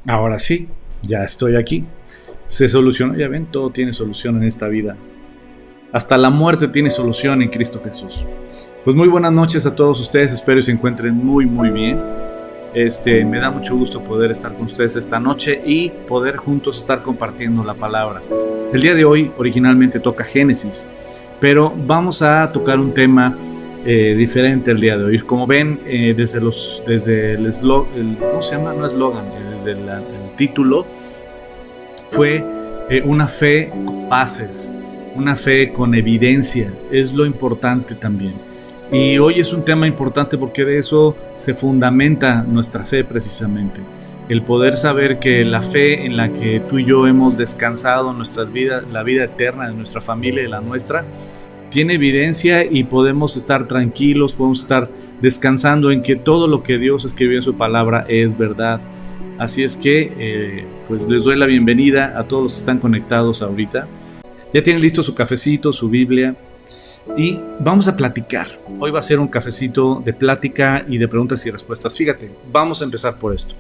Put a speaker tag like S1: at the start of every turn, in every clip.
S1: Ahora sí, ya estoy aquí. Se solucionó, ya ven, todo tiene solución en esta vida. Hasta la muerte tiene solución en Cristo Jesús. Pues muy buenas noches a todos ustedes, espero que se encuentren muy bien. Me da mucho gusto poder estar con ustedes esta noche y poder juntos estar compartiendo la palabra. El día de hoy originalmente toca Génesis, pero vamos a tocar un tema diferente el día de hoy. Como ven, desde el eslogan, ¿cómo se llama? No eslogan, desde el título, fue una fe con bases, una fe con evidencia. Es lo importante también. Y hoy es un tema importante porque de eso se fundamenta nuestra fe precisamente. El poder saber que la fe en la que tú y yo hemos descansado en nuestras vidas, la vida eterna de nuestra familia y la nuestra, tiene evidencia y podemos estar tranquilos, podemos estar descansando en que todo lo que Dios escribió en su palabra es verdad. Así es que pues les doy la bienvenida a todos los que están conectados ahorita. Ya tienen listo su cafecito, su Biblia y vamos a platicar. Hoy va a ser un cafecito de plática y de preguntas y respuestas. Fíjate, vamos a empezar por esto.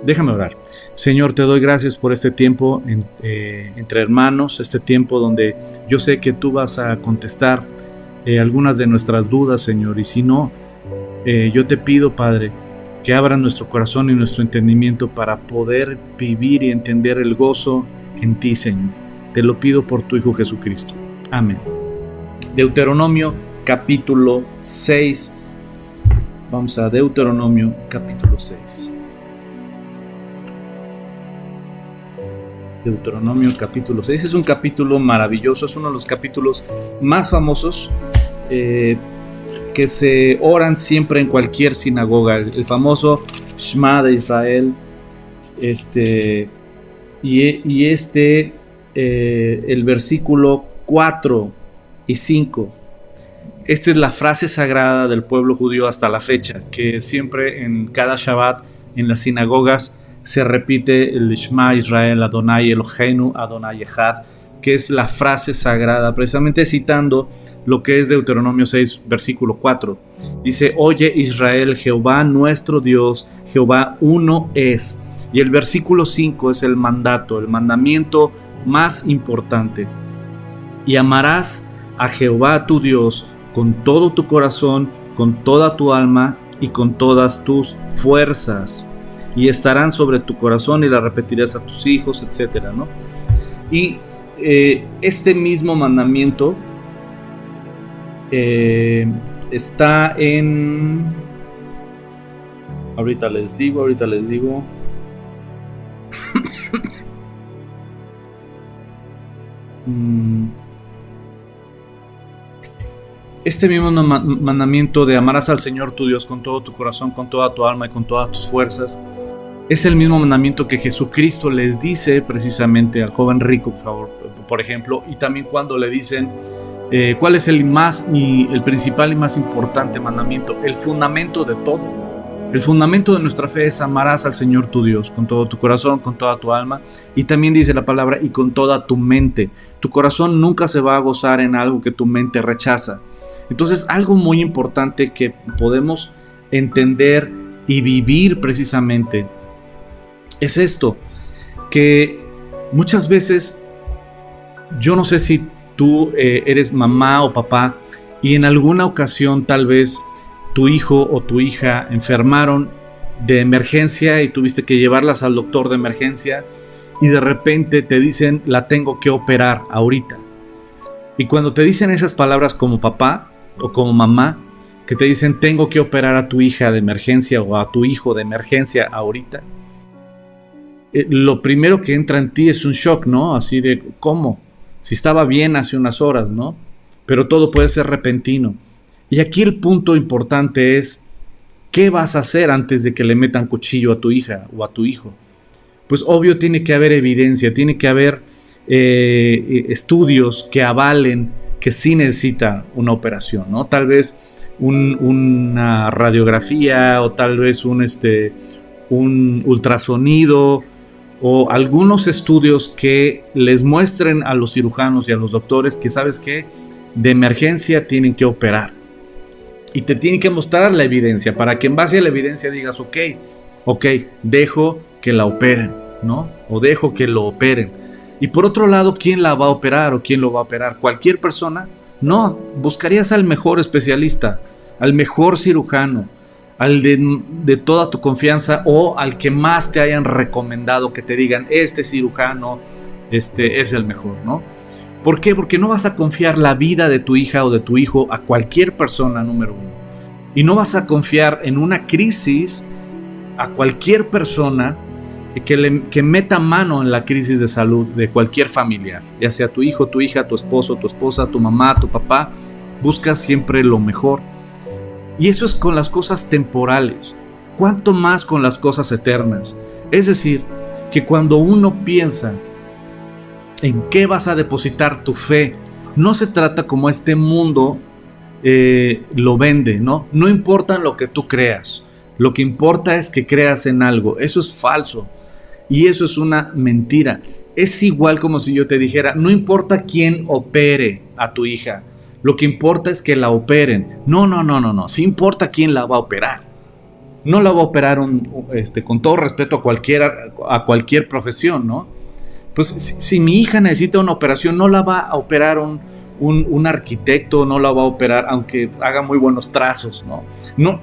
S1: Déjame orar. Señor, te doy gracias por este tiempo entre hermanos, este tiempo donde yo sé que tú vas a contestar algunas de nuestras dudas, Señor, y si no, yo te pido, Padre, que abran nuestro corazón y nuestro entendimiento para poder vivir y entender el gozo en ti, Señor. Te lo pido por tu Hijo Jesucristo. Amén. Deuteronomio capítulo 6. Vamos a Deuteronomio capítulo 6. Deuteronomio capítulo 6. Es un capítulo maravilloso, es uno de los capítulos más famosos que se oran siempre en cualquier sinagoga. El famoso Shema de Israel. El versículo 4 y 5. Esta es la frase sagrada del pueblo judío hasta la fecha, que siempre en cada Shabbat en las sinagogas se repite el Shema Israel, Adonai Eloheinu, Adonai Echad, que es la frase sagrada, precisamente citando lo que es Deuteronomio 6, versículo 4. Dice: oye Israel, Jehová nuestro Dios, Jehová uno es. Y el versículo 5 es el mandato, el mandamiento más importante. Y amarás a Jehová tu Dios con todo tu corazón, con toda tu alma y con todas tus fuerzas. Y estarán sobre tu corazón y la repetirás a tus hijos, etcétera, ¿no? Y este mismo mandamiento está en... Ahorita les digo. Este mismo mandamiento de amarás al Señor tu Dios con todo tu corazón, con toda tu alma y con todas tus fuerzas, es el mismo mandamiento que Jesucristo les dice precisamente al joven rico, por ejemplo, y también cuando le dicen cuál es el principal y más importante mandamiento, el fundamento de todo. El fundamento de nuestra fe es amarás al Señor tu Dios con todo tu corazón, con toda tu alma, y también dice la palabra y con toda tu mente. Tu corazón nunca se va a gozar en algo que tu mente rechaza. Entonces, algo muy importante que podemos entender y vivir precisamente es esto, que muchas veces, yo no sé si tú eres mamá o papá y en alguna ocasión tal vez tu hijo o tu hija enfermaron de emergencia y tuviste que llevarlas al doctor de emergencia y de repente te dicen la tengo que operar ahorita. Y cuando te dicen esas palabras como papá o como mamá, que te dicen tengo que operar a tu hija de emergencia o a tu hijo de emergencia ahorita, lo primero que entra en ti es un shock, ¿no? Así de, ¿cómo? Si estaba bien hace unas horas, ¿no? Pero todo puede ser repentino. Y aquí el punto importante es, ¿qué vas a hacer antes de que le metan cuchillo a tu hija o a tu hijo? Pues obvio tiene que haber evidencia, tiene que haber estudios que avalen que sí necesita una operación, ¿no? Tal vez una radiografía o tal vez un ultrasonido o algunos estudios que les muestren a los cirujanos y a los doctores que sabes que de emergencia tienen que operar. Y te tienen que mostrar la evidencia para que en base a la evidencia digas, ok, dejo que la operen, ¿no? O dejo que lo operen. Y por otro lado, ¿quién la va a operar o quién lo va a operar? ¿Cualquier persona? No, buscarías al mejor especialista, al mejor cirujano, al de toda tu confianza o al que más te hayan recomendado, que te digan, este cirujano es el mejor, ¿no? ¿Por qué? Porque no vas a confiar la vida de tu hija o de tu hijo a cualquier persona, número uno. Y no vas a confiar en una crisis a cualquier persona que meta mano en la crisis de salud de cualquier familiar, ya sea tu hijo, tu hija, tu esposo, tu esposa, tu mamá, tu papá. Buscas siempre lo mejor. Y eso es con las cosas temporales. ¿Cuánto más con las cosas eternas? Es decir, que cuando uno piensa en qué vas a depositar tu fe, no se trata como este mundo lo vende, ¿no? No importa lo que tú creas. Lo que importa es que creas en algo. Eso es falso. Y eso es una mentira. Es igual como si yo te dijera, no importa quién opere a tu hija, lo que importa es que la operen. No. Sí importa quién la va a operar. No la va a operar con todo respeto a cualquier profesión, ¿no? Pues si mi hija necesita una operación, no la va a operar un arquitecto, no la va a operar, aunque haga muy buenos trazos, ¿no?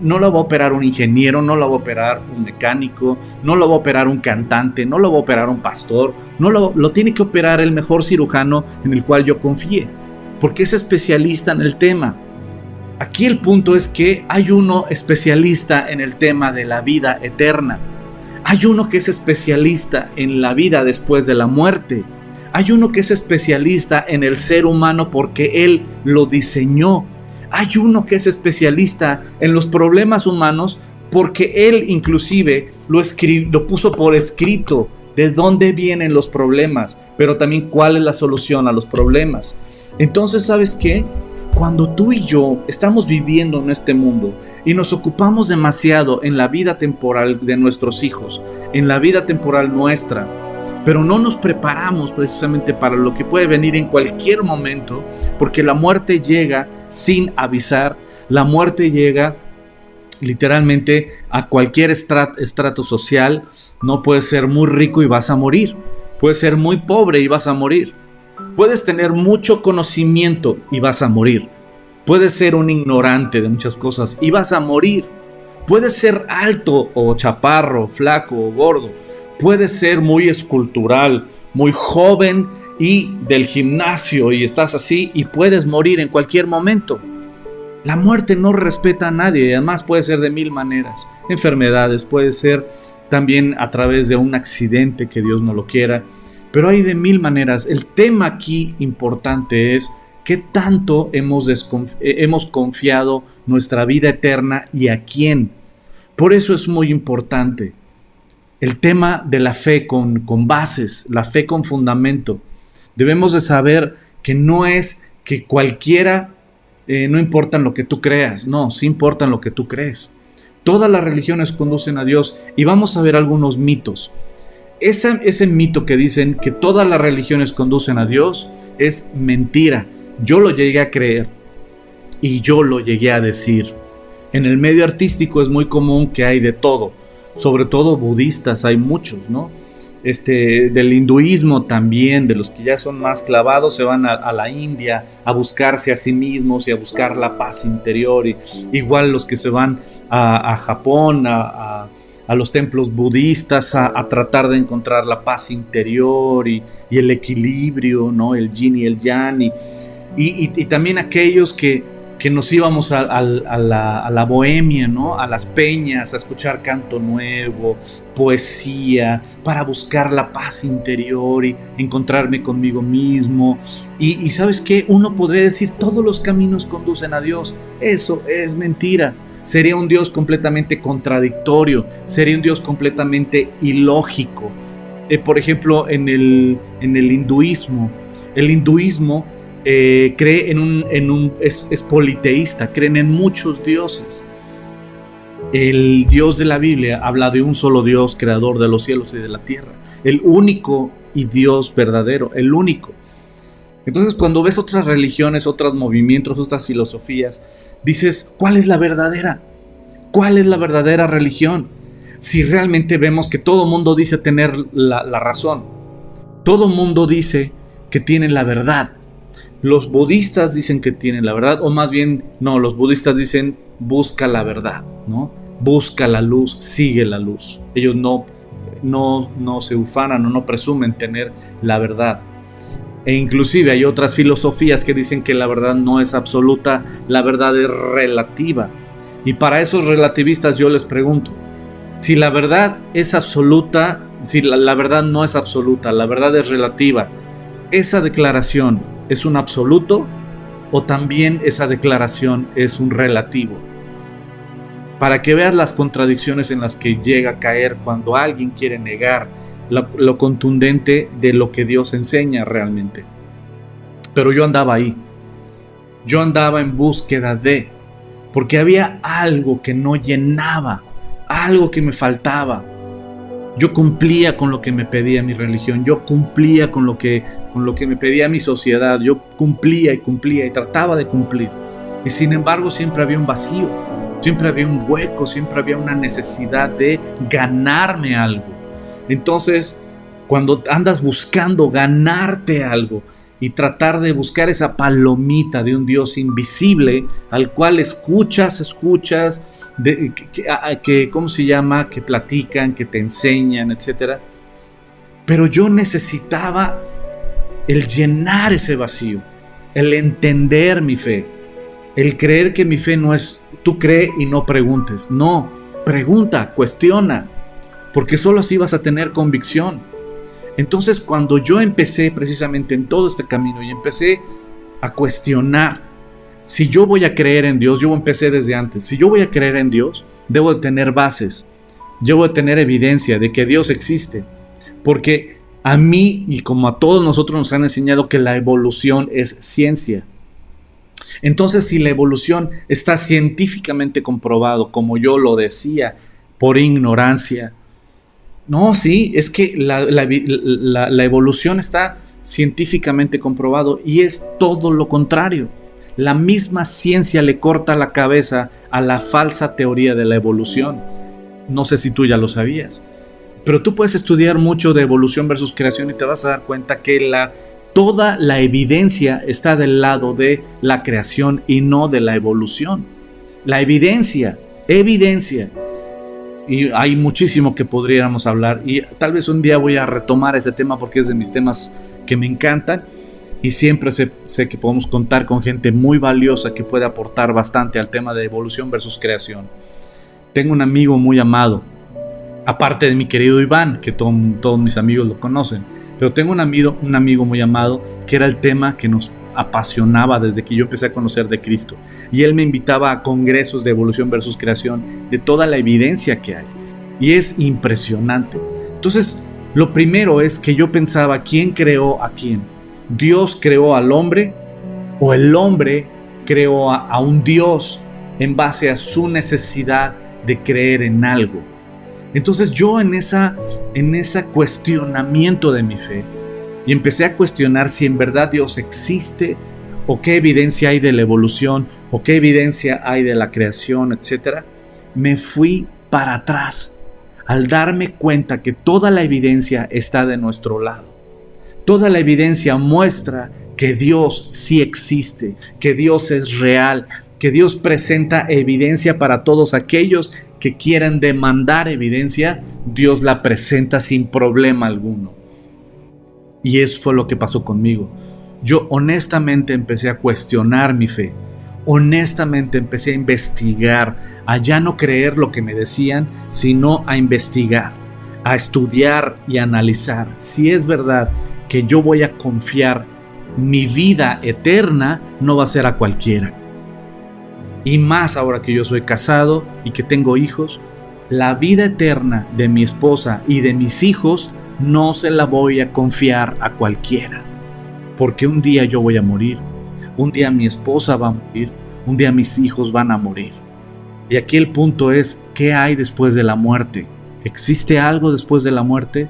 S1: No la va a operar un ingeniero, no la va a operar un mecánico, no la va a operar un cantante, no la va a operar un pastor, lo tiene que operar el mejor cirujano en el cual yo confíe, porque es especialista en el tema. Aquí el punto es que hay uno especialista en el tema de la vida eterna. Hay uno que es especialista en la vida después de la muerte. Hay uno que es especialista en el ser humano porque él lo diseñó. Hay uno que es especialista en los problemas humanos porque él inclusive lo puso por escrito de dónde vienen los problemas, pero también cuál es la solución a los problemas. Entonces, ¿sabes qué? Cuando tú y yo estamos viviendo en este mundo y nos ocupamos demasiado en la vida temporal de nuestros hijos, en la vida temporal nuestra, pero no nos preparamos precisamente para lo que puede venir en cualquier momento, porque la muerte llega sin avisar, la muerte llega literalmente a cualquier estrato social. No puedes ser muy rico y vas a morir, puedes ser muy pobre y vas a morir, puedes tener mucho conocimiento y vas a morir, puedes ser un ignorante de muchas cosas y vas a morir, puedes ser alto o chaparro, flaco o gordo, puedes ser muy escultural, muy joven y del gimnasio y estás así y puedes morir en cualquier momento. La muerte no respeta a nadie y además puede ser de mil maneras. Enfermedades, puede ser también a través de un accidente que Dios no lo quiera, pero hay de mil maneras. El tema aquí importante es qué tanto hemos confiado nuestra vida eterna y a quién. Por eso es muy importante el tema de la fe con bases, la fe con fundamento. Debemos de saber que no es que cualquiera, no importa lo que tú creas, no, sí importa lo que tú crees. Todas las religiones conducen a Dios y vamos a ver algunos mitos. Ese mito que dicen que todas las religiones conducen a Dios es mentira. Yo lo llegué a creer y yo lo llegué a decir. En el medio artístico es muy común que hay de todo, sobre todo budistas, hay muchos, ¿no? Del hinduismo también, de los que ya son más clavados, se van a la India a buscarse a sí mismos y a buscar la paz interior. Y igual los que se van a Japón, a los templos budistas, a tratar de encontrar la paz interior y el equilibrio, ¿no? El yin y el yang. Y también aquellos que nos íbamos a la bohemia, ¿no? A las peñas, a escuchar canto nuevo, poesía, para buscar la paz interior y encontrarme conmigo mismo. Y ¿sabes qué? Uno podría decir, todos los caminos conducen a Dios. Eso es mentira. Sería un Dios completamente contradictorio, sería un Dios completamente ilógico. Por ejemplo, en el hinduismo, el hinduismo cree es politeísta, creen en muchos dioses. El Dios de la Biblia habla de un solo Dios, creador de los cielos y de la tierra, el único y Dios verdadero, el único. Entonces, cuando ves otras religiones, otros movimientos, otras filosofías, dices, ¿cuál es la verdadera? ¿Cuál es la verdadera religión? si realmente vemos que todo mundo dice tener la razón? Todo mundo dice que tienen la verdad. Los budistas dicen que tienen la verdad, o más bien, no, los budistas dicen busca la verdad, ¿no? Busca la luz, sigue la luz. Ellos no se ufanan o no presumen tener la verdad. E inclusive hay otras filosofías que dicen que la verdad no es absoluta, la verdad es relativa. Y para esos relativistas yo les pregunto, si la verdad es absoluta, si la verdad no es absoluta, la verdad es relativa, ¿esa declaración es un absoluto o también esa declaración es un relativo? Para que veas las contradicciones en las que llega a caer cuando alguien quiere negar lo contundente de lo que Dios enseña realmente. Pero yo andaba ahí. Yo andaba en búsqueda porque había algo que no llenaba, algo que me faltaba. Yo cumplía con lo que me pedía mi religión, yo cumplía con lo que me pedía mi sociedad, yo cumplía y trataba de cumplir. Y sin embargo siempre había un vacío, siempre había un hueco, siempre había una necesidad de ganarme algo. Entonces, cuando andas buscando ganarte algo y tratar de buscar esa palomita de un Dios invisible al cual escuchas, ¿cómo se llama? Que platican, que te enseñan, etc. Pero yo necesitaba el llenar ese vacío, el entender mi fe, el creer que mi fe no es tú cree y no preguntes. No, pregunta, cuestiona, porque solo así vas a tener convicción. Entonces, cuando yo empecé precisamente en todo este camino y empecé a cuestionar, si yo voy a creer en Dios, yo empecé desde antes, si yo voy a creer en Dios, debo de tener bases, debo de tener evidencia de que Dios existe, porque a mí y como a todos nosotros nos han enseñado que la evolución es ciencia. Entonces, si la evolución está científicamente comprobado, como yo lo decía, por ignorancia, no, sí, es que la evolución está científicamente comprobado y es todo lo contrario. La misma ciencia le corta la cabeza a la falsa teoría de la evolución. No sé si tú ya lo sabías, pero tú puedes estudiar mucho de evolución versus creación y te vas a dar cuenta que toda la evidencia está del lado de la creación y no de la evolución. La evidencia. Y hay muchísimo que podríamos hablar y tal vez un día voy a retomar este tema porque es de mis temas que me encantan y siempre sé que podemos contar con gente muy valiosa que puede aportar bastante al tema de evolución versus creación. Tengo un amigo muy amado, aparte de mi querido Iván, que todos mis amigos lo conocen, pero tengo un amigo muy amado que era el tema que nos apasionaba desde que yo empecé a conocer de Cristo, y él me invitaba a congresos de evolución versus creación de toda la evidencia que hay, y es impresionante. Entonces, lo primero es que yo pensaba, ¿quién creó a quién? ¿Dios creó al hombre o el hombre creó a un Dios en base a su necesidad de creer en algo? Entonces yo en ese cuestionamiento de mi fe, y empecé a cuestionar si en verdad Dios existe, o qué evidencia hay de la evolución, o qué evidencia hay de la creación, etc. Me fui para atrás al darme cuenta que toda la evidencia está de nuestro lado. Toda la evidencia muestra que Dios sí existe, que Dios es real, que Dios presenta evidencia para todos aquellos que quieran demandar evidencia. Dios la presenta sin problema alguno. Y eso fue lo que pasó conmigo. Yo honestamente empecé a cuestionar mi fe. Honestamente empecé a investigar, a ya no creer lo que me decían, sino a investigar, a estudiar y a analizar si es verdad que yo voy a confiar mi vida eterna, no va a ser a cualquiera. Y más ahora que yo soy casado y que tengo hijos, la vida eterna de mi esposa y de mis hijos no se la voy a confiar a cualquiera, porque un día yo voy a morir, un día mi esposa va a morir, un día mis hijos van a morir. Y aquí el punto es, ¿qué hay después de la muerte? ¿Existe algo después de la muerte?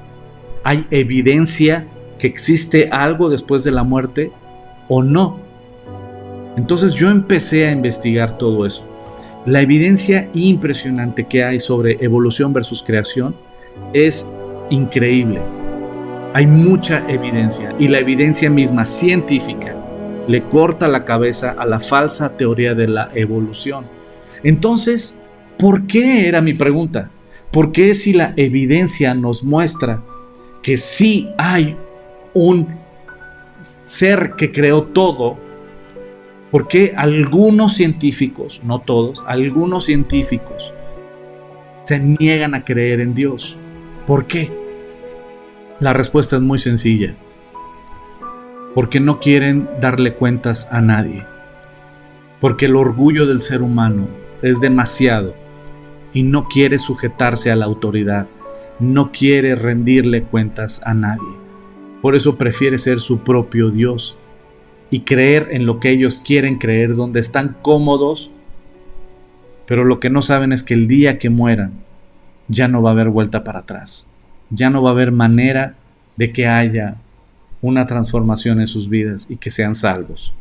S1: ¿Hay evidencia que existe algo después de la muerte o no? Entonces yo empecé a investigar todo eso. La evidencia impresionante que hay sobre evolución versus creación es increíble. Hay mucha evidencia y la evidencia misma científica le corta la cabeza a la falsa teoría de la evolución. Entonces, ¿por qué? Era mi pregunta. ¿Por qué si la evidencia nos muestra que sí hay un ser que creó todo? ¿Por qué algunos científicos, no todos, algunos científicos se niegan a creer en Dios? ¿Por qué? La respuesta es muy sencilla. Porque no quieren darle cuentas a nadie. Porque el orgullo del ser humano es demasiado y no quiere sujetarse a la autoridad. No quiere rendirle cuentas a nadie. Por eso prefiere ser su propio Dios y creer en lo que ellos quieren creer, donde están cómodos, pero lo que no saben es que el día que mueran ya no va a haber vuelta para atrás, ya no va a haber manera de que haya una transformación en sus vidas y que sean salvos.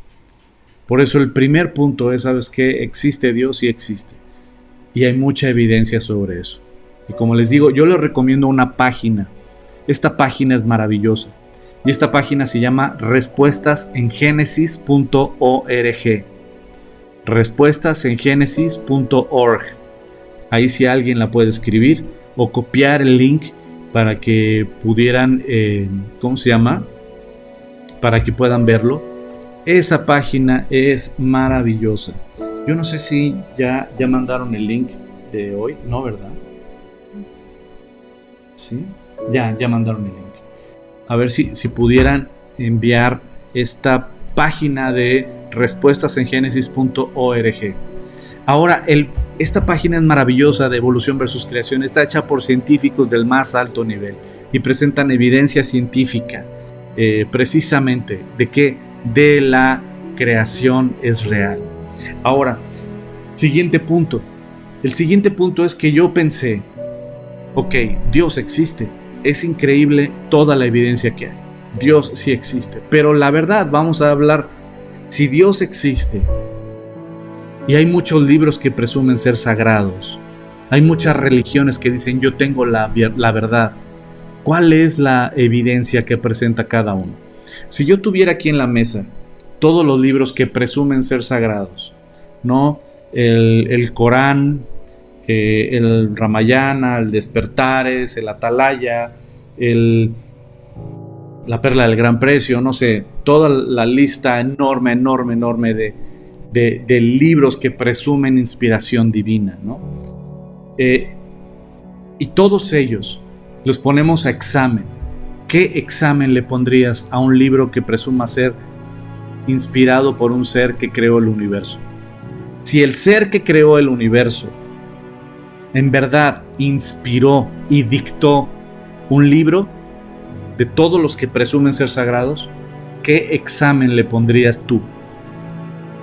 S1: Por eso el primer punto es, ¿sabes qué? Existe Dios y existe, y hay mucha evidencia sobre eso. Y como les digo, yo les recomiendo una página. Esta página es maravillosa. Y esta página se llama respuestasengenesis.org. Respuestasengenesis.org. Ahí si alguien la puede escribir o copiar el link para que pudieran, ¿cómo se llama? Para que puedan verlo. Esa página es maravillosa. Yo no sé si ya mandaron el link de hoy, ¿no, verdad? Sí, ya mandaron el link. A ver si pudieran enviar esta página de respuestasengenesis.org. Ahora, esta página es maravillosa de evolución versus creación. Está hecha por científicos del más alto nivel y presentan evidencia científica precisamente de que de la creación es real. Ahora, siguiente punto. El siguiente punto es que yo pensé, ok, Dios existe. Es increíble toda la evidencia que hay. Dios sí existe. Pero la verdad, vamos a hablar, si Dios existe, y hay muchos libros que presumen ser sagrados, hay muchas religiones que dicen yo tengo la verdad, ¿cuál es la evidencia que presenta cada uno? Si yo tuviera aquí en la mesa todos los libros que presumen ser sagrados, ¿no? El Corán, el Ramayana, el Despertares, el Atalaya, la Perla del Gran Precio, no sé, toda la lista enorme de libros que presumen inspiración divina, ¿no? Y todos ellos los ponemos a examen. ¿Qué examen le pondrías a un libro que presuma ser inspirado por un ser que creó el universo? Si el ser que creó el universo en verdad inspiró y dictó un libro de todos los que presumen ser sagrados, ¿qué examen le pondrías tú?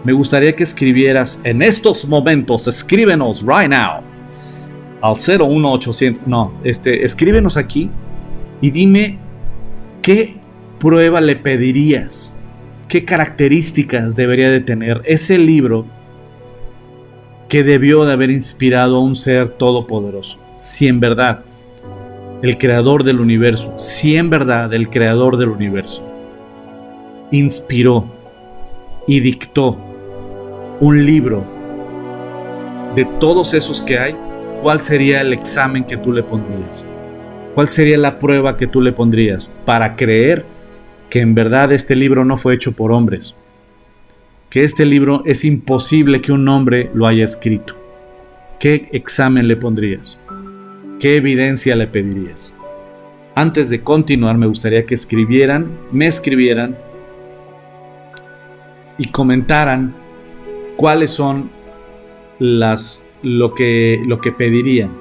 S1: Me gustaría que escribieras en estos momentos, escríbenos right now al 01800, escríbenos aquí y dime qué prueba le pedirías, qué características debería de tener ese libro que debió de haber inspirado a un ser todopoderoso. Si en verdad el creador del universo, si en verdad el creador del universo inspiró y dictó un libro de todos esos que hay, ¿cuál sería el examen que tú le pondrías? ¿Cuál sería la prueba que tú le pondrías para creer que en verdad este libro no fue hecho por hombres? Que este libro es imposible que un hombre lo haya escrito. ¿Qué examen le pondrías? ¿Qué evidencia le pedirías? Antes de continuar, me gustaría que me escribieran y comentaran cuáles son lo que pedirían.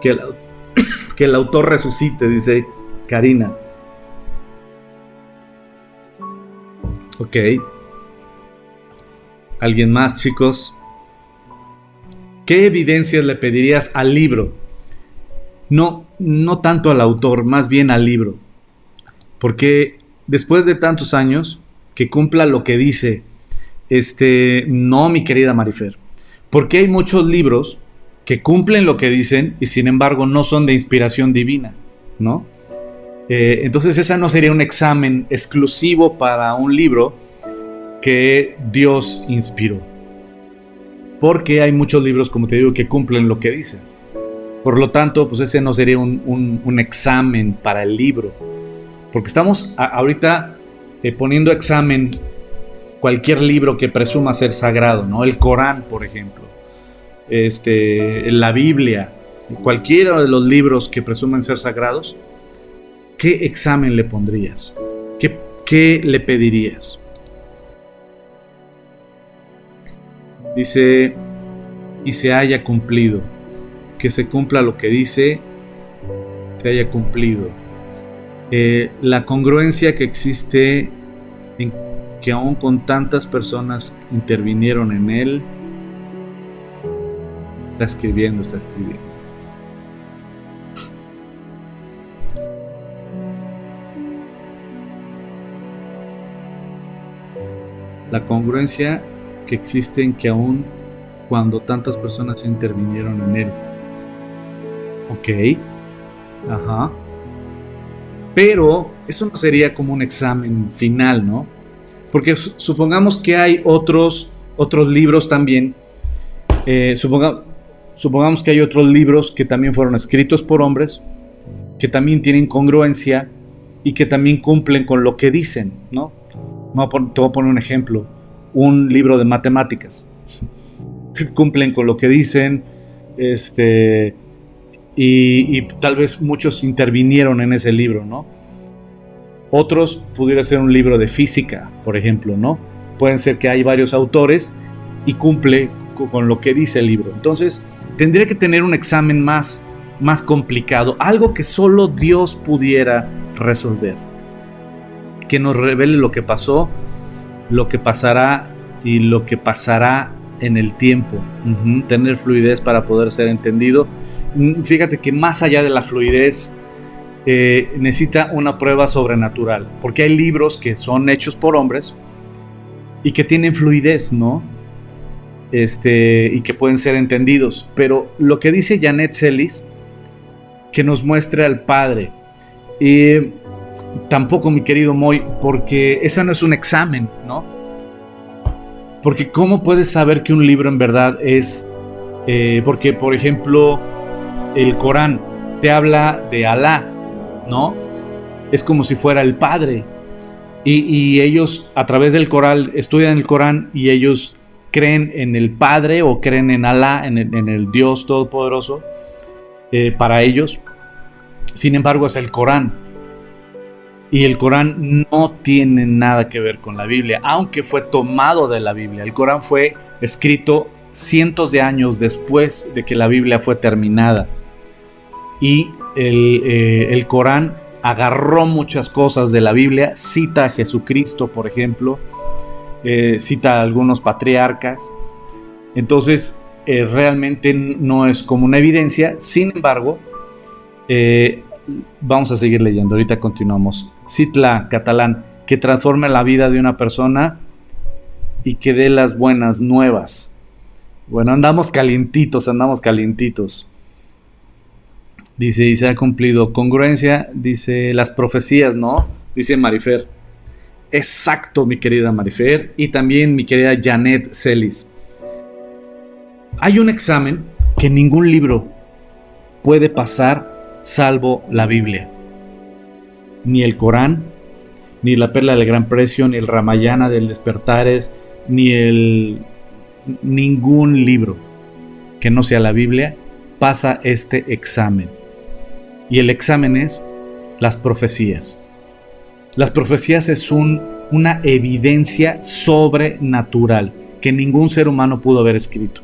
S1: Que el autor resucite, dice Karina. Ok. ¿Alguien más, chicos? ¿Qué evidencias le pedirías al libro? No tanto al autor, más bien al libro. Porque después de tantos años, que cumpla lo que dice. No, mi querida Marifer, porque hay muchos libros que cumplen lo que dicen y sin embargo no son de inspiración divina, ¿no? Entonces esa no sería un examen exclusivo para un libro que Dios inspiró, porque hay muchos libros, como te digo, que cumplen lo que dicen. Por lo tanto, pues ese no sería un examen para el libro, porque estamos ahorita poniendo examen cualquier libro que presuma ser sagrado, ¿no? El Corán, por ejemplo, la Biblia, cualquiera de los libros que presuman ser sagrados. ¿Qué examen le pondrías? ¿Qué le pedirías? Dice, y se haya cumplido. Que se cumpla lo que dice, se haya cumplido. La congruencia que existe en que aún con tantas personas intervinieron en él. Está escribiendo. La congruencia que existe en que aún cuando tantas personas intervinieron en él. Ok. Ajá. Pero eso no sería como un examen final, ¿no? Porque supongamos que hay otros libros también. Supongamos que hay otros libros que también fueron escritos por hombres, que también tienen congruencia y que también cumplen con lo que dicen, ¿no? Te voy a poner un ejemplo. Un libro de matemáticas. Cumplen con lo que dicen. Y tal vez muchos intervinieron en ese libro, ¿no? Otros pudiera ser un libro de física, por ejemplo, ¿no? Pueden ser que hay varios autores y cumple con lo que dice el libro. Entonces, tendría que tener un examen más complicado, algo que solo Dios pudiera resolver, que nos revele lo que pasó, lo que pasará y lo que pasará en el tiempo. Tener fluidez para poder ser entendido. Fíjate que más allá de la fluidez, necesita una prueba sobrenatural, porque hay libros que son hechos por hombres y que tienen fluidez, ¿no? Y que pueden ser entendidos, pero lo que dice Janet Celis, que nos muestre al Padre, tampoco, mi querido Moy, porque esa no es un examen, ¿no? Porque ¿cómo puedes saber que un libro en verdad es? Porque, por ejemplo, el Corán te habla de Alá, ¿no? Es como si fuera el Padre. Y ellos, a través del Corán, estudian el Corán y ellos creen en el Padre o creen en Alá, en el Dios Todopoderoso, para ellos. Sin embargo, es el Corán. Y el Corán no tiene nada que ver con la Biblia, aunque fue tomado de la Biblia. El Corán fue escrito cientos de años después de que la Biblia fue terminada. Y el Corán agarró muchas cosas de la Biblia, cita a Jesucristo, por ejemplo, cita a algunos patriarcas. Entonces, realmente no es como una evidencia. Sin embargo, vamos a seguir leyendo, ahorita continuamos. Citla Catalán, que transforme la vida de una persona y que dé las buenas nuevas. Bueno, andamos calientitos. Dice, y se ha cumplido. Congruencia, dice, las profecías, ¿no? Dice Marifer. Exacto, mi querida Marifer. Y también mi querida Janet Celis. Hay un examen que ningún libro puede pasar salvo la Biblia. Ni el Corán, ni la Perla del Gran Precio, ni el Ramayana del Despertares, ningún libro que no sea la Biblia pasa este examen. Y el examen es las profecías. Las profecías es una evidencia sobrenatural que ningún ser humano pudo haber escrito.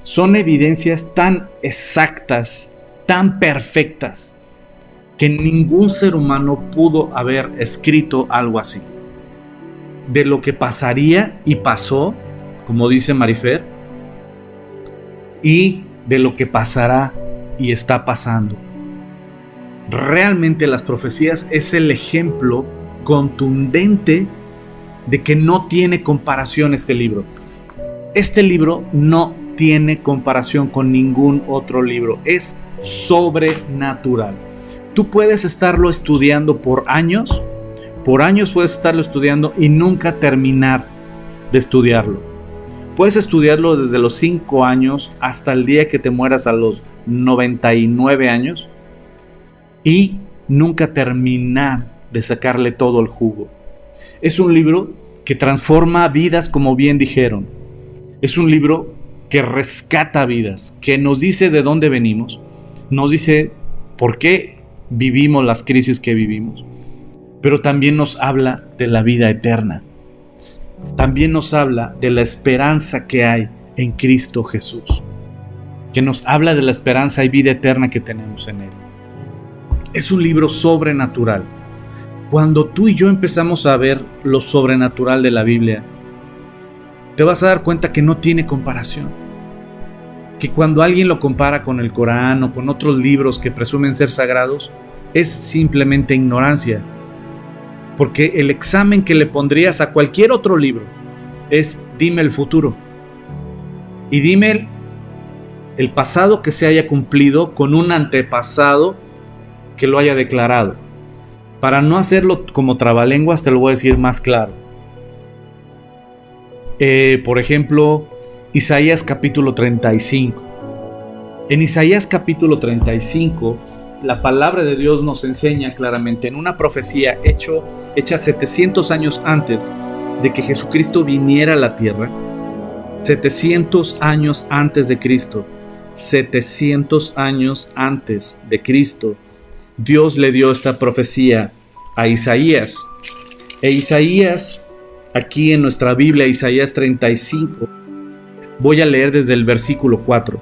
S1: Son evidencias tan exactas, tan perfectas, que ningún ser humano pudo haber escrito algo así. De lo que pasaría y pasó, como dice Marifer, y de lo que pasará y está pasando. Realmente las profecías es el ejemplo contundente de que no tiene comparación este libro. Este libro no tiene comparación con ningún otro libro. Es sobrenatural. Tú puedes estarlo estudiando por años puedes estarlo estudiando y nunca terminar de estudiarlo. Puedes estudiarlo desde los 5 años hasta el día que te mueras a los 99 años y nunca terminar de sacarle todo el jugo. Es un libro que transforma vidas, como bien dijeron. Es un libro que rescata vidas, que nos dice de dónde venimos, nos dice por qué vivimos las crisis que vivimos, pero también nos habla de la vida eterna. También nos habla de la esperanza que hay en Cristo Jesús, que nos habla de la esperanza y vida eterna que tenemos en Él. Es un libro sobrenatural. Cuando tú y yo empezamos a ver lo sobrenatural de la Biblia, te vas a dar cuenta que no tiene comparación. Que cuando alguien lo compara con el Corán o con otros libros que presumen ser sagrados, es simplemente ignorancia. Porque el examen que le pondrías a cualquier otro libro es: dime el futuro. Y dime el pasado que se haya cumplido con un antepasado que lo haya declarado. Para no hacerlo como trabalenguas, te lo voy a decir más claro. Por ejemplo, Isaías capítulo 35. En Isaías capítulo 35, la palabra de Dios nos enseña claramente en una profecía hecha 700 años antes de que Jesucristo viniera a la tierra. 700 años antes de Cristo. 700 años antes de Cristo. Dios le dio esta profecía a Isaías. E Isaías, aquí en nuestra Biblia, Isaías 35, voy a leer desde el versículo 4.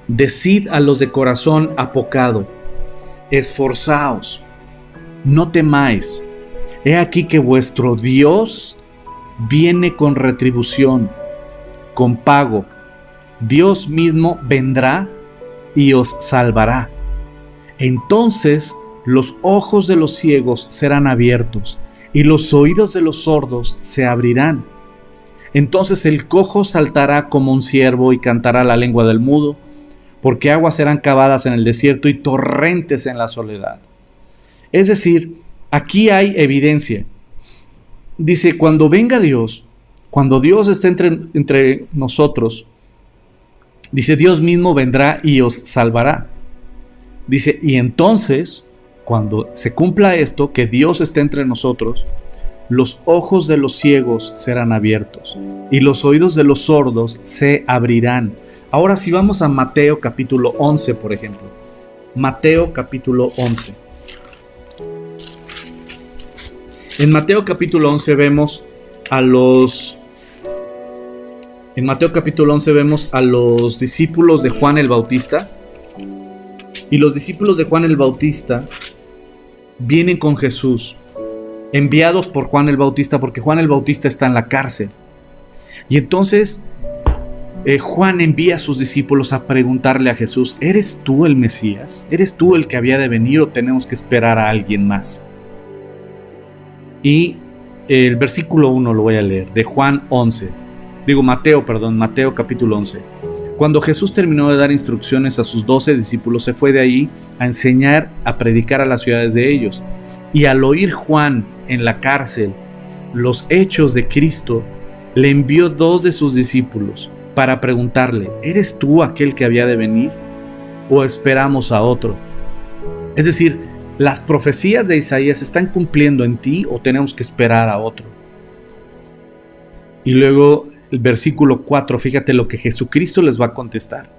S1: Decid a los de corazón apocado, esforzaos, no temáis. He aquí que vuestro Dios viene con retribución, con pago. Dios mismo vendrá y os salvará. Entonces los ojos de los ciegos serán abiertos y los oídos de los sordos se abrirán. Entonces el cojo saltará como un ciervo y cantará la lengua del mudo, porque aguas serán cavadas en el desierto y torrentes en la soledad. Es decir, aquí hay evidencia. Dice, cuando venga Dios, cuando Dios esté entre nosotros, dice, Dios mismo vendrá y os salvará. Dice, y entonces, cuando se cumpla esto, que Dios esté entre nosotros, los ojos de los ciegos serán abiertos y los oídos de los sordos se abrirán. Ahora si vamos a Mateo capítulo 11, por ejemplo. Mateo capítulo 11. En Mateo capítulo 11 vemos a los discípulos de Juan el Bautista. Y los discípulos de Juan el Bautista vienen con Jesús, enviados por Juan el Bautista, porque Juan el Bautista está en la cárcel. Y entonces Juan envía a sus discípulos a preguntarle a Jesús, ¿eres tú el Mesías? ¿Eres tú el que había de venir o tenemos que esperar a alguien más? Y el versículo 1 lo voy a leer, de Mateo capítulo 11. Cuando Jesús terminó de dar instrucciones a sus 12 discípulos, se fue de ahí a enseñar, a predicar a las ciudades de ellos. Y al oír Juan en la cárcel los hechos de Cristo, le envió 2 de sus discípulos para preguntarle, ¿eres tú aquel que había de venir o esperamos a otro? Es decir, las profecías de Isaías se están cumpliendo en ti o tenemos que esperar a otro. Y luego el versículo 4, fíjate lo que Jesucristo les va a contestar.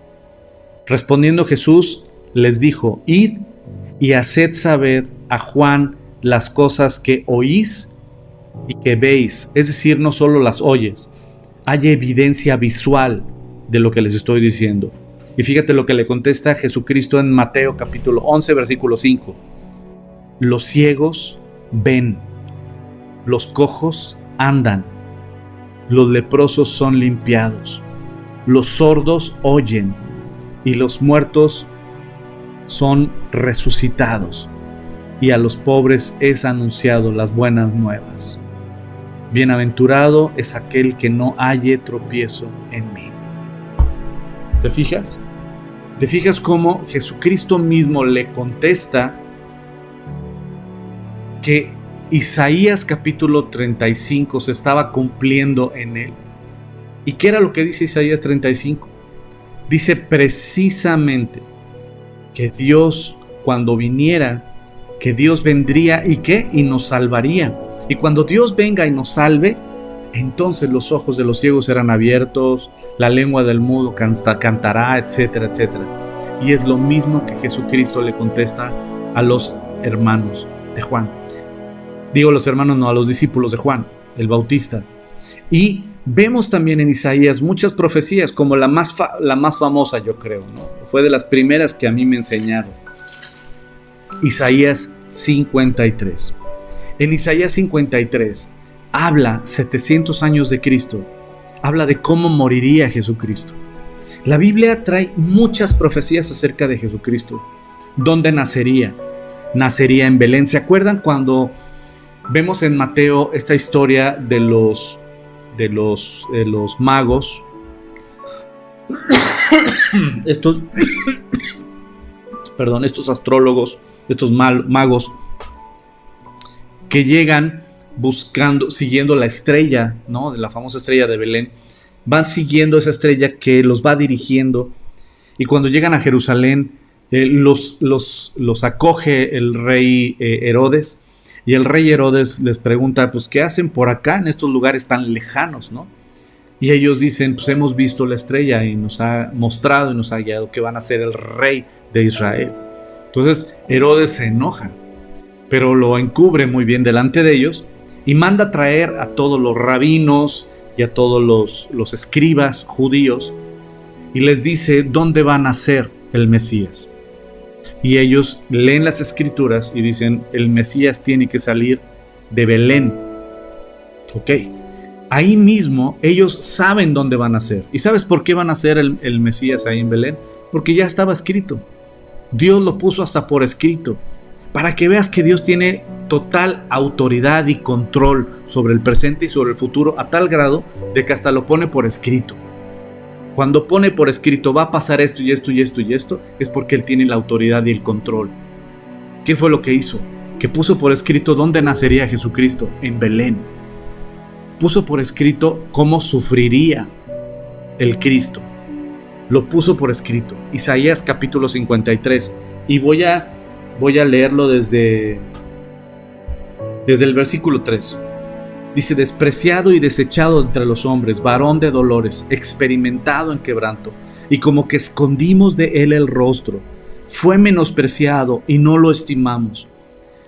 S1: Respondiendo Jesús les dijo, id y haced saber a Juan las cosas que oís y que veis. Es decir, no solo las oyes, hay evidencia visual de lo que les estoy diciendo. Y fíjate lo que le contesta Jesucristo en Mateo capítulo 11, versículo 5. Los ciegos ven, los cojos andan, los leprosos son limpiados, los sordos oyen y los muertos son resucitados, y a los pobres es anunciado las buenas nuevas. Bienaventurado es aquel que no halle tropiezo en mí. ¿Te fijas? ¿Te fijas cómo Jesucristo mismo le contesta que Isaías capítulo 35 se estaba cumpliendo en él? ¿Y qué era lo que dice Isaías 35? Dice precisamente que Dios, cuando viniera, que Dios vendría y ¿qué? Y nos salvaría. Y cuando Dios venga y nos salve, entonces los ojos de los ciegos serán abiertos, la lengua del mudo cantará, etcétera, etcétera. Y es lo mismo que Jesucristo le contesta a los hermanos de Juan. Digo los hermanos, no, a los discípulos de Juan, el Bautista. Y vemos también en Isaías muchas profecías, como la más famosa, yo creo, ¿no? Fue de las primeras que a mí me enseñaron. Isaías 53. En Isaías 53 habla 700 años de Cristo, habla de cómo moriría Jesucristo. La Biblia trae muchas profecías acerca de Jesucristo. ¿Dónde nacería? Nacería en Belén. ¿Se acuerdan cuando vemos en Mateo esta historia de los magos? Estos astrólogos, estos magos que llegan siguiendo la estrella, ¿no? De la famosa estrella de Belén. Van siguiendo esa estrella que los va dirigiendo. Y cuando llegan a Jerusalén, los acoge el rey Herodes. Y el rey Herodes les pregunta, pues, ¿qué hacen por acá en estos lugares tan lejanos, ¿no? Y ellos dicen, pues hemos visto la estrella y nos ha mostrado y nos ha guiado que van a ser el rey de Israel. Entonces Herodes se enoja, pero lo encubre muy bien delante de ellos y manda traer a todos los rabinos y a todos los escribas judíos y les dice dónde va a nacer el Mesías. Y ellos leen las escrituras y dicen, el Mesías tiene que salir de Belén. Ok, ahí mismo ellos saben dónde van a nacer. ¿Y sabes por qué van a nacer el Mesías ahí en Belén? Porque ya estaba escrito. Dios lo puso hasta por escrito. Para que veas que Dios tiene total autoridad y control sobre el presente y sobre el futuro, a tal grado de que hasta lo pone por escrito. Cuando pone por escrito va a pasar esto y esto y esto y esto, es porque Él tiene la autoridad y el control. ¿Qué fue lo que hizo? Que puso por escrito dónde nacería Jesucristo, en Belén. Puso por escrito cómo sufriría el Cristo. Lo puso por escrito. Isaías capítulo 53. Y voy a leerlo desde el versículo 3. Dice, despreciado y desechado entre los hombres, varón de dolores, experimentado en quebranto, y como que escondimos de él el rostro. Fue menospreciado y no lo estimamos.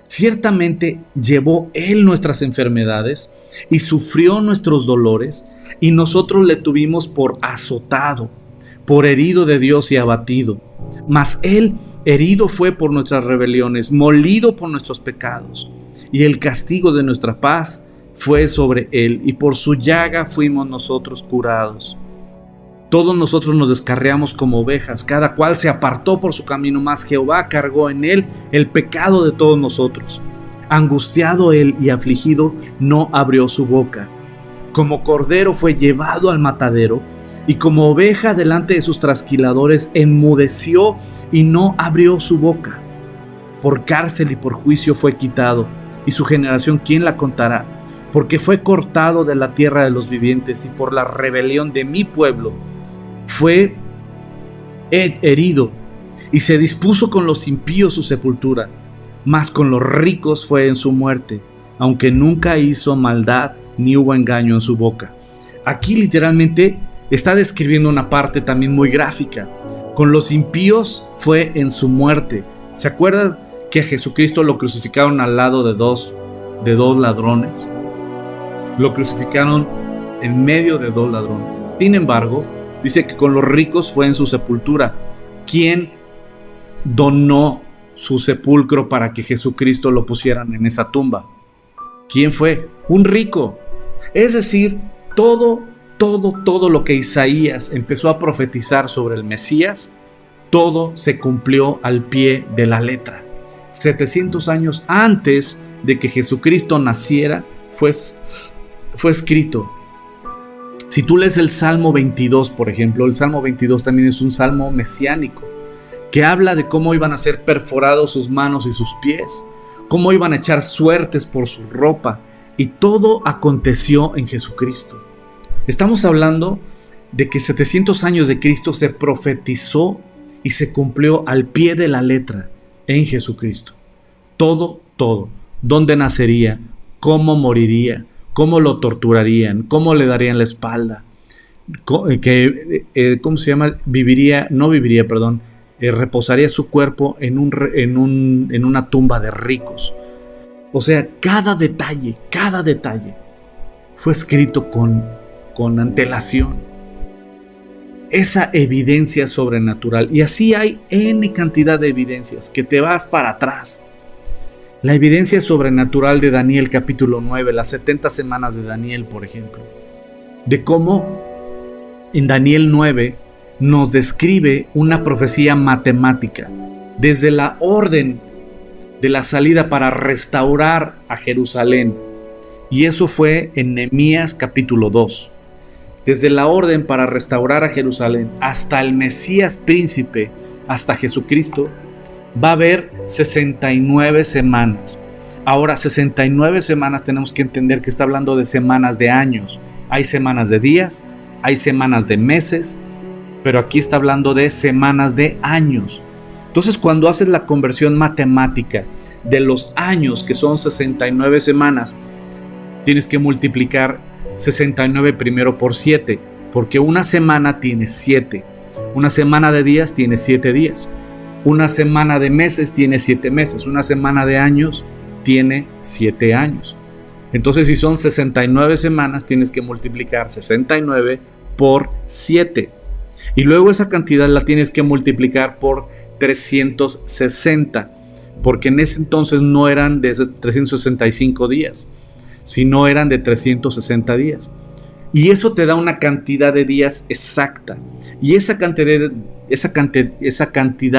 S1: Ciertamente llevó él nuestras enfermedades y sufrió nuestros dolores, y nosotros le tuvimos por azotado, por herido de Dios y abatido. Mas él herido fue por nuestras rebeliones, molido por nuestros pecados, y el castigo de nuestra paz fue sobre él, y por su llaga fuimos nosotros curados. Todos nosotros nos descarriamos como ovejas, cada cual se apartó por su camino, mas Jehová cargó en él el pecado de todos nosotros. Angustiado él y afligido, no abrió su boca. Como cordero fue llevado al matadero, y como oveja delante de sus trasquiladores enmudeció y no abrió su boca. Por cárcel y por juicio fue quitado, y su generación ¿quién la contará? Porque fue cortado de la tierra de los vivientes, y por la rebelión de mi pueblo fue herido, y se dispuso con los impíos su sepultura, mas con los ricos fue en su muerte, aunque nunca hizo maldad ni hubo engaño en su boca. Aquí literalmente está describiendo una parte también muy gráfica. Con los impíos fue en su muerte. ¿Se acuerdan que a Jesucristo lo crucificaron al lado de dos ladrones? Lo crucificaron en medio de dos ladrones. Sin embargo, dice que con los ricos fue en su sepultura. ¿Quién donó su sepulcro para que Jesucristo lo pusieran en esa tumba? ¿Quién fue? Un rico. Es decir, todo lo que Isaías empezó a profetizar sobre el Mesías, todo se cumplió al pie de la letra. 700 años antes de que Jesucristo naciera, fue escrito. Si tú lees el Salmo 22, por ejemplo, el Salmo 22 también es un salmo mesiánico, que habla de cómo iban a ser perforados sus manos y sus pies, cómo iban a echar suertes por su ropa, y todo aconteció en Jesucristo. Estamos hablando de que 700 años de Cristo se profetizó y se cumplió al pie de la letra en Jesucristo. Todo. ¿Dónde nacería? ¿Cómo moriría? ¿Cómo lo torturarían? ¿Cómo le darían la espalda? ¿Cómo se llama? Reposaría su cuerpo en una tumba de ricos. O sea, cada detalle fue escrito con antelación. Esa evidencia sobrenatural. Y así hay N cantidad de evidencias que te vas para atrás. La evidencia sobrenatural de Daniel capítulo 9, las 70 semanas de Daniel, por ejemplo. De cómo en Daniel 9 nos describe una profecía matemática. Desde la orden de la salida para restaurar a Jerusalén. Y eso fue en Nehemías capítulo 2. Desde la orden para restaurar a Jerusalén hasta el Mesías príncipe, hasta Jesucristo, va a haber 69 semanas. Ahora, 69 semanas tenemos que entender que está hablando de semanas de años. Hay semanas de días, hay semanas de meses, pero aquí está hablando de semanas de años. Entonces, cuando haces la conversión matemática de los años, que son 69 semanas, tienes que multiplicar 69 primero por 7, porque una semana tiene 7. Una semana de días tiene 7 días. Una semana de meses tiene 7 meses. Una semana de años tiene 7 años. Entonces, si son 69 semanas, tienes que multiplicar 69 por 7. Y luego esa cantidad la tienes que multiplicar por 360. Porque en ese entonces no eran de 365 días, sino eran de 360 días. Y eso te da una cantidad de días exacta. Y esa cantidad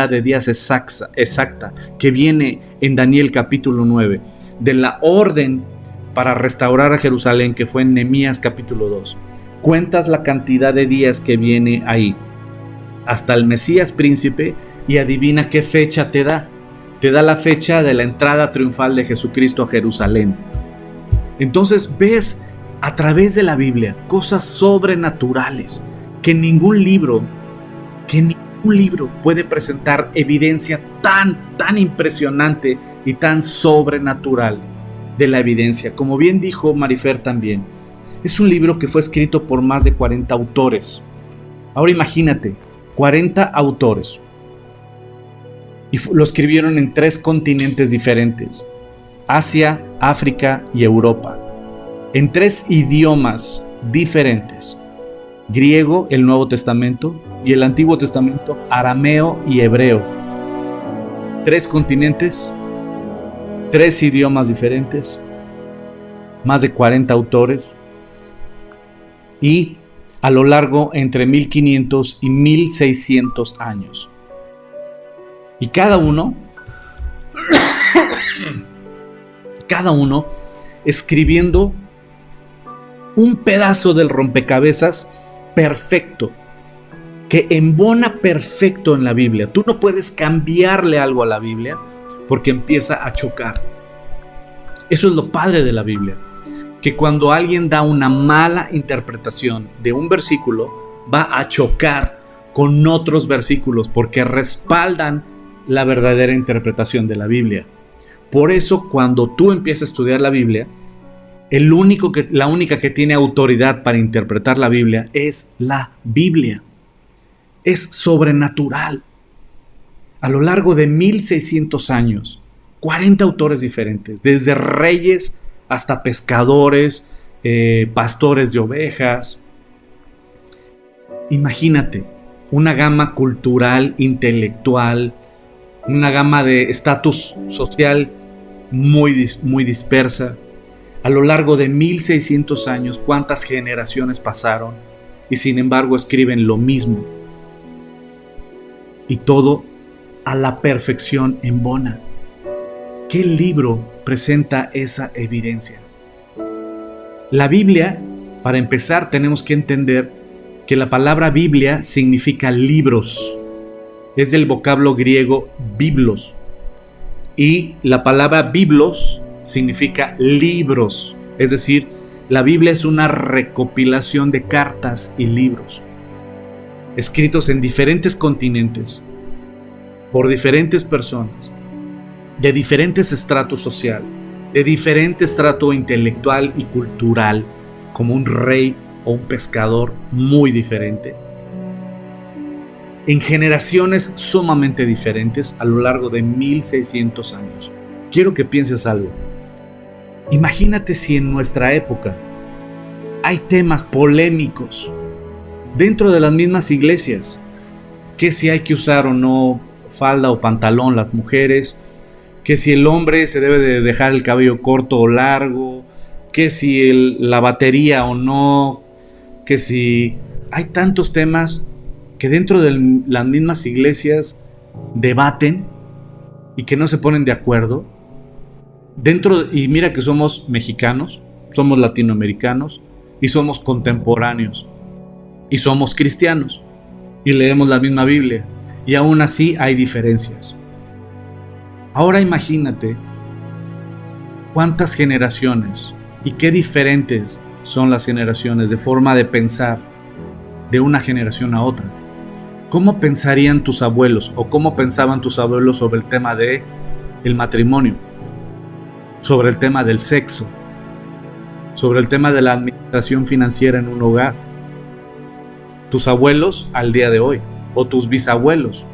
S1: de días exacta que viene en Daniel capítulo 9, de la orden para restaurar a Jerusalén, que fue en Nehemías capítulo 2. Cuentas la cantidad de días que viene ahí, hasta el Mesías príncipe, y adivina qué fecha te da. Te da la fecha de la entrada triunfal de Jesucristo a Jerusalén. Entonces ves a través de la Biblia cosas sobrenaturales que ningún libro puede presentar evidencia tan impresionante y tan sobrenatural de la evidencia. Como bien dijo Marifer también, es un libro que fue escrito por más de 40 autores. Ahora imagínate, 40 autores. Y lo escribieron en 3 continentes diferentes: Asia, África y Europa, en 3 idiomas diferentes: griego, el Nuevo Testamento, y el Antiguo Testamento, arameo y hebreo. 3 continentes, 3 idiomas diferentes, más de 40 autores, y a lo largo entre 1500 y 1600 años. Y cada uno escribiendo un pedazo del rompecabezas perfecto, que embona perfecto en la Biblia. Tú no puedes cambiarle algo a la Biblia porque empieza a chocar. Eso es lo padre de la Biblia, que cuando alguien da una mala interpretación de un versículo, va a chocar con otros versículos porque respaldan la verdadera interpretación de la Biblia. Por eso, cuando tú empiezas a estudiar la Biblia, la única que tiene autoridad para interpretar la Biblia es la Biblia. Es sobrenatural. A lo largo de 1600 años, 40 autores diferentes, desde reyes hasta pescadores, pastores de ovejas. Imagínate, una gama cultural, intelectual, una gama de estatus social muy dispersa. A lo largo de 1600 años, ¿cuántas generaciones pasaron? Y sin embargo escriben lo mismo. Y todo a la perfección embona. ¿Qué libro presenta esa evidencia? La Biblia, para empezar, tenemos que entender que la palabra Biblia significa libros. Es del vocablo griego biblos. Y la palabra biblos significa libros. Es decir, la Biblia es una recopilación de cartas y libros escritos en diferentes continentes, por diferentes personas, de diferentes estratos sociales, de diferente estrato intelectual y cultural, como un rey o un pescador muy diferente, en generaciones sumamente diferentes a lo largo de 1600 años. Quiero que pienses algo. Imagínate si en nuestra época hay temas polémicos dentro de las mismas iglesias, que si hay que usar o no falda o pantalón las mujeres, que si el hombre se debe de dejar el cabello corto o largo, que si la batería o no, que si hay tantos temas que dentro de las mismas iglesias debaten y que no se ponen de acuerdo. Y mira que somos mexicanos, somos latinoamericanos y somos contemporáneos y somos cristianos y leemos la misma Biblia, y aún así hay diferencias. Ahora imagínate cuántas generaciones y qué diferentes son las generaciones de forma de pensar de una generación a otra. ¿Cómo pensarían tus abuelos o cómo pensaban tus abuelos sobre el tema de el matrimonio, sobre el tema del sexo, sobre el tema de la administración financiera en un hogar? Tus abuelos al día de hoy, o tus bisabuelos.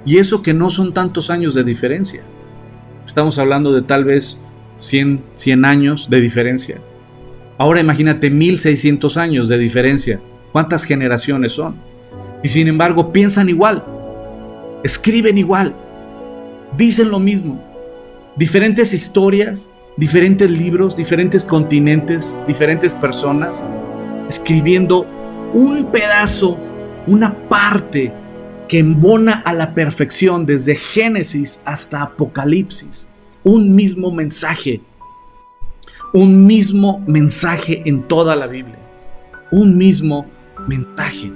S1: Y eso que no son tantos años de diferencia. Estamos hablando de tal vez 100 años de diferencia. Ahora imagínate 1600 años de diferencia. ¿Cuántas generaciones son? Y sin embargo piensan igual, escriben igual, dicen lo mismo. Diferentes historias, diferentes libros, diferentes continentes, diferentes personas, escribiendo un pedazo, una parte que embona a la perfección desde Génesis hasta Apocalipsis. Un mismo mensaje en toda la Biblia. Un mismo mensaje.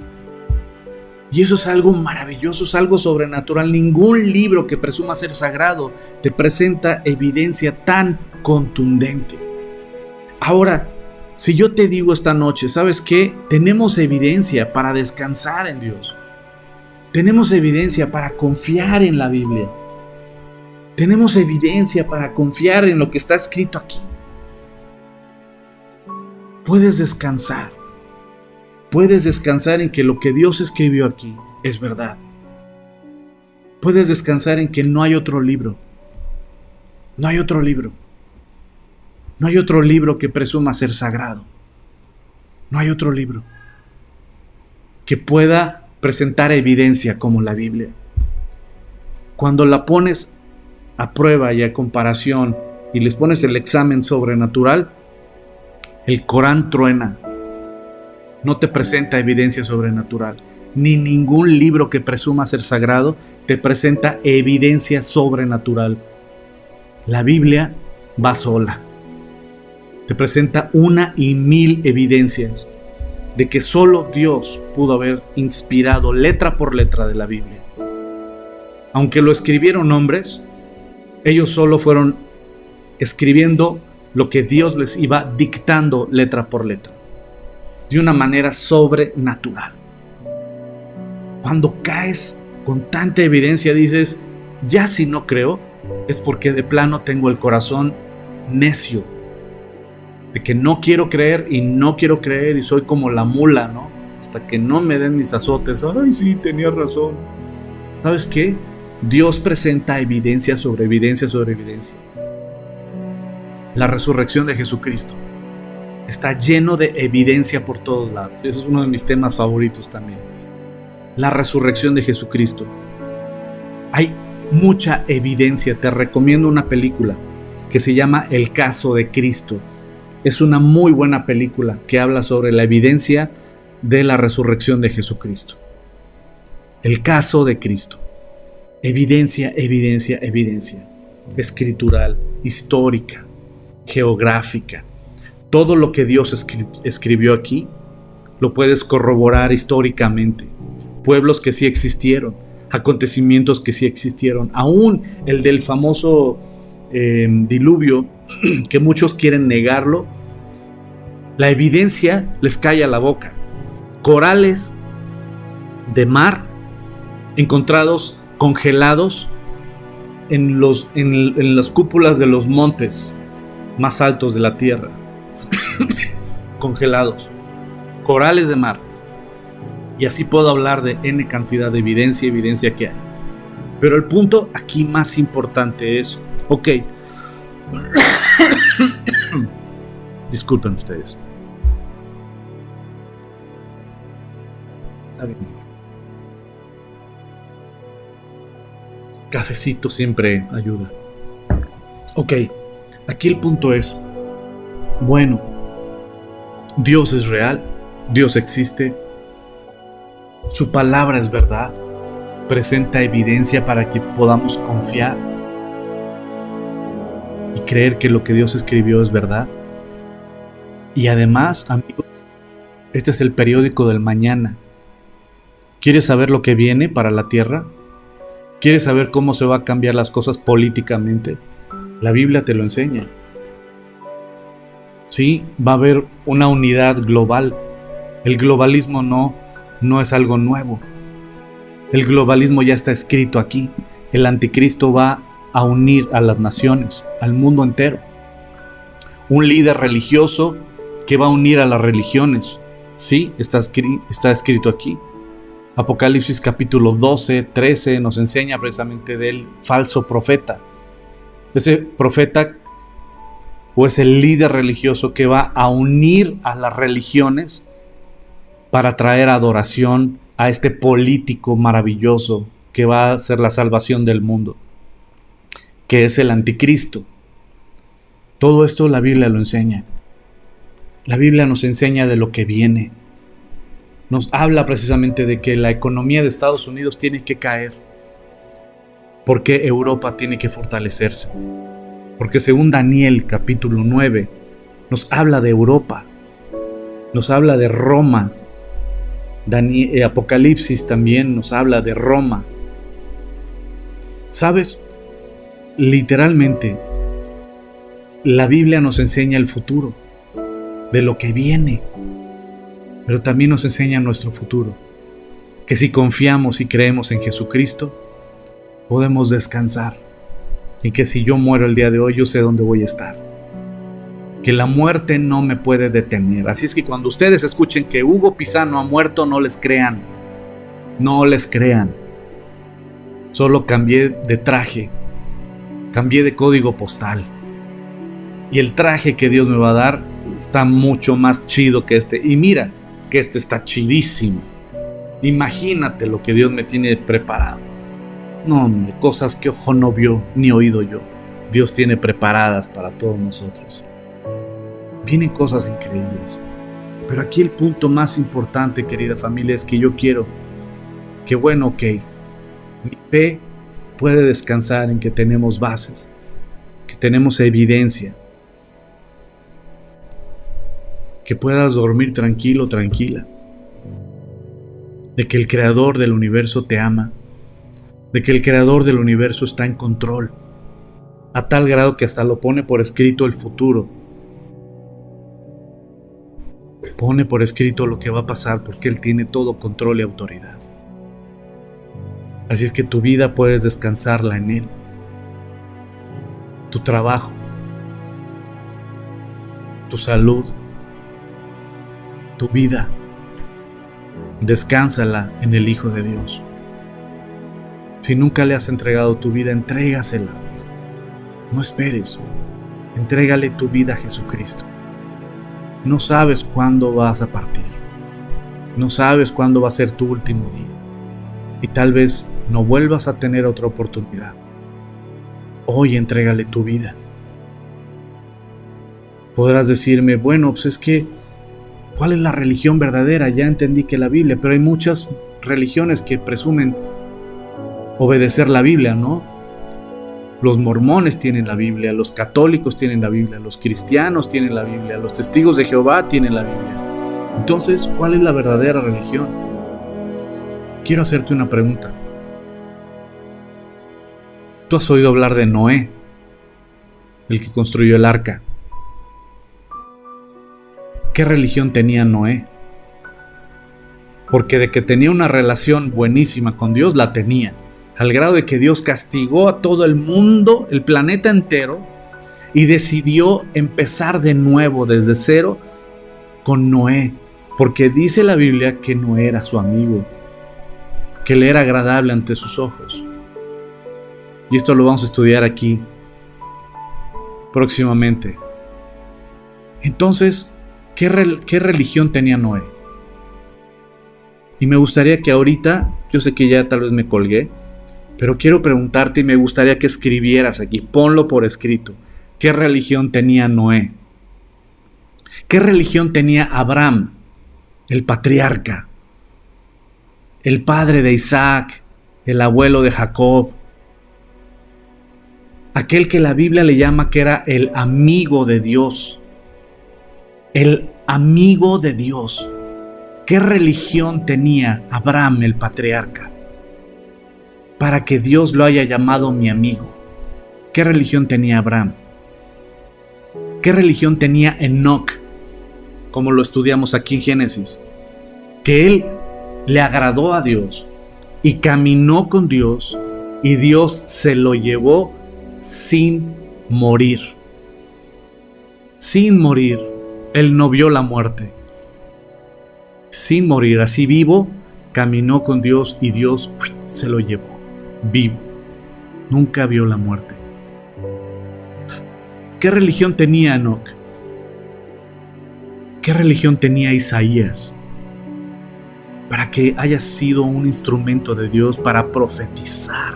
S1: Y eso es algo maravilloso, es algo sobrenatural. Ningún libro que presuma ser sagrado te presenta evidencia tan contundente. Ahora, si yo te digo esta noche, ¿sabes qué? Tenemos evidencia para descansar en Dios. Tenemos evidencia para confiar en la Biblia. Tenemos evidencia para confiar en lo que está escrito aquí. Puedes descansar. Puedes descansar en que lo que Dios escribió aquí es verdad. Puedes descansar en que no hay otro libro. No hay otro libro. No hay otro libro que presuma ser sagrado. No hay otro libro que pueda presentar evidencia como la Biblia. Cuando la pones a prueba y a comparación y les pones el examen sobrenatural, el Corán truena. No te presenta evidencia sobrenatural. Ni ningún libro que presuma ser sagrado te presenta evidencia sobrenatural. La Biblia va sola. Te presenta 1,000 evidencias de que solo Dios pudo haber inspirado letra por letra de la Biblia. Aunque lo escribieron hombres, ellos solo fueron escribiendo lo que Dios les iba dictando letra por letra, de una manera sobrenatural. Cuando caes con tanta evidencia dices, ya si no creo, es porque de plano tengo el corazón necio, de que no quiero creer y soy como la mula, ¿no? Hasta que no me den mis azotes. Ay, sí, tenía razón. ¿Sabes qué? Dios presenta evidencia sobre evidencia sobre evidencia. La resurrección de Jesucristo está lleno de evidencia por todos lados. Ese es uno de mis temas favoritos también. La resurrección de Jesucristo. Hay mucha evidencia. Te recomiendo una película que se llama El caso de Cristo. Es una muy buena película que habla sobre la evidencia de la resurrección de Jesucristo. El caso de Cristo. Evidencia, evidencia, evidencia. Escritural, histórica, geográfica. Todo lo que Dios escribió aquí lo puedes corroborar históricamente. Pueblos que sí existieron, acontecimientos que sí existieron, aún el del famoso diluvio, que muchos quieren negarlo. La evidencia les calla la boca. Corales de mar encontrados congelados en las cúpulas de los montes más altos de la tierra. Congelados. Corales de mar. Y así puedo hablar de N cantidad de evidencia que hay. Pero el punto aquí más importante es, ok, disculpen ustedes. Está bien. Cafecito siempre ayuda. Ok, aquí el punto es, bueno, Dios es real, Dios existe, su palabra es verdad, presenta evidencia para que podamos confiar y creer que lo que Dios escribió es verdad. Y además, amigos, este es el periódico del mañana. ¿Quieres saber lo que viene para la tierra? ¿Quieres saber cómo se va a cambiar las cosas políticamente? La Biblia te lo enseña. Sí, va a haber una unidad global. El globalismo no es algo nuevo. El globalismo ya está escrito aquí. El anticristo va a unir a las naciones, al mundo entero. Un líder religioso que va a unir a las religiones. Sí, está escrito aquí. Apocalipsis capítulo 12, 13 nos enseña precisamente del falso profeta. Ese profeta o ese líder religioso que va a unir a las religiones para traer adoración a este político maravilloso que va a ser la salvación del mundo, que es el anticristo. Todo esto la Biblia lo enseña. La Biblia nos enseña de lo que viene. Nos habla precisamente de que la economía de Estados Unidos tiene que caer, porque Europa tiene que fortalecerse. Porque según Daniel capítulo 9, nos habla de Europa, nos habla de Roma. Apocalipsis también nos habla de Roma. ¿Sabes? Literalmente, la Biblia nos enseña el futuro, de lo que viene, pero también nos enseña nuestro futuro, que si confiamos y creemos en Jesucristo, podemos descansar, y que si yo muero el día de hoy, yo sé dónde voy a estar, que la muerte no me puede detener. Así es que cuando ustedes escuchen que Hugo Pisano ha muerto, no les crean, solo cambié de traje, cambié de código postal, y el traje que Dios me va a dar está mucho más chido que este, y mira que este está chidísimo. Imagínate lo que Dios me tiene preparado. No, hombre, cosas que ojo no vio ni oído yo, Dios tiene preparadas para todos nosotros. Vienen cosas increíbles. Pero aquí el punto más importante, querida familia, es que yo quiero que, bueno, ok, mi fe puede descansar en que tenemos bases, que tenemos evidencia, que puedas dormir tranquilo, tranquila, de que el creador del universo te ama, de que el creador del universo está en control, a tal grado que hasta lo pone por escrito el futuro, pone por escrito lo que va a pasar, porque Él tiene todo control y autoridad. Así es que tu vida puedes descansarla en Él, tu trabajo, tu salud, tu vida, descánsala en el Hijo de Dios. Si nunca le has entregado tu vida, entrégasela. No esperes, entrégale tu vida a Jesucristo. No sabes cuándo vas a partir, no sabes cuándo va a ser tu último día, y tal vez no vuelvas a tener otra oportunidad. Hoy entrégale tu vida. Podrás decirme, bueno, pues es que ¿cuál es la religión verdadera? Ya entendí que la Biblia, pero hay muchas religiones que presumen obedecer la Biblia, ¿no? Los mormones tienen la Biblia, los católicos tienen la Biblia, los cristianos tienen la Biblia, los testigos de Jehová tienen la Biblia. Entonces, ¿cuál es la verdadera religión? Quiero hacerte una pregunta. Tú has oído hablar de Noé, el que construyó el arca. ¿Qué religión tenía Noé? Porque de que tenía una relación buenísima con Dios, la tenía, al grado de que Dios castigó a todo el mundo, el planeta entero, y decidió empezar de nuevo, desde cero, con Noé, porque dice la Biblia que Noé era su amigo, que le era agradable ante sus ojos. Y esto lo vamos a estudiar aquí próximamente. Entonces, ¿qué religión tenía Noé? Y me gustaría que ahorita, yo sé que ya tal vez me colgué, pero quiero preguntarte y me gustaría que escribieras aquí, ponlo por escrito. ¿Qué religión tenía Noé? ¿Qué religión tenía Abraham, el patriarca, el padre de Isaac, el abuelo de Jacob? Aquel que la Biblia le llama que era el amigo de Dios. El amigo de Dios. ¿Qué religión tenía Abraham, el patriarca, para que Dios lo haya llamado mi amigo? ¿Qué religión tenía Abraham? ¿Qué religión tenía Enoc, como lo estudiamos aquí en Génesis? Que él le agradó a Dios y caminó con Dios y Dios se lo llevó sin morir. Sin morir. Él no vio la muerte. Sin morir, así vivo, caminó con Dios y Dios se lo llevó. Vivo. Nunca vio la muerte. ¿Qué religión tenía Enoc? ¿Qué religión tenía Isaías? Para que haya sido un instrumento de Dios para profetizar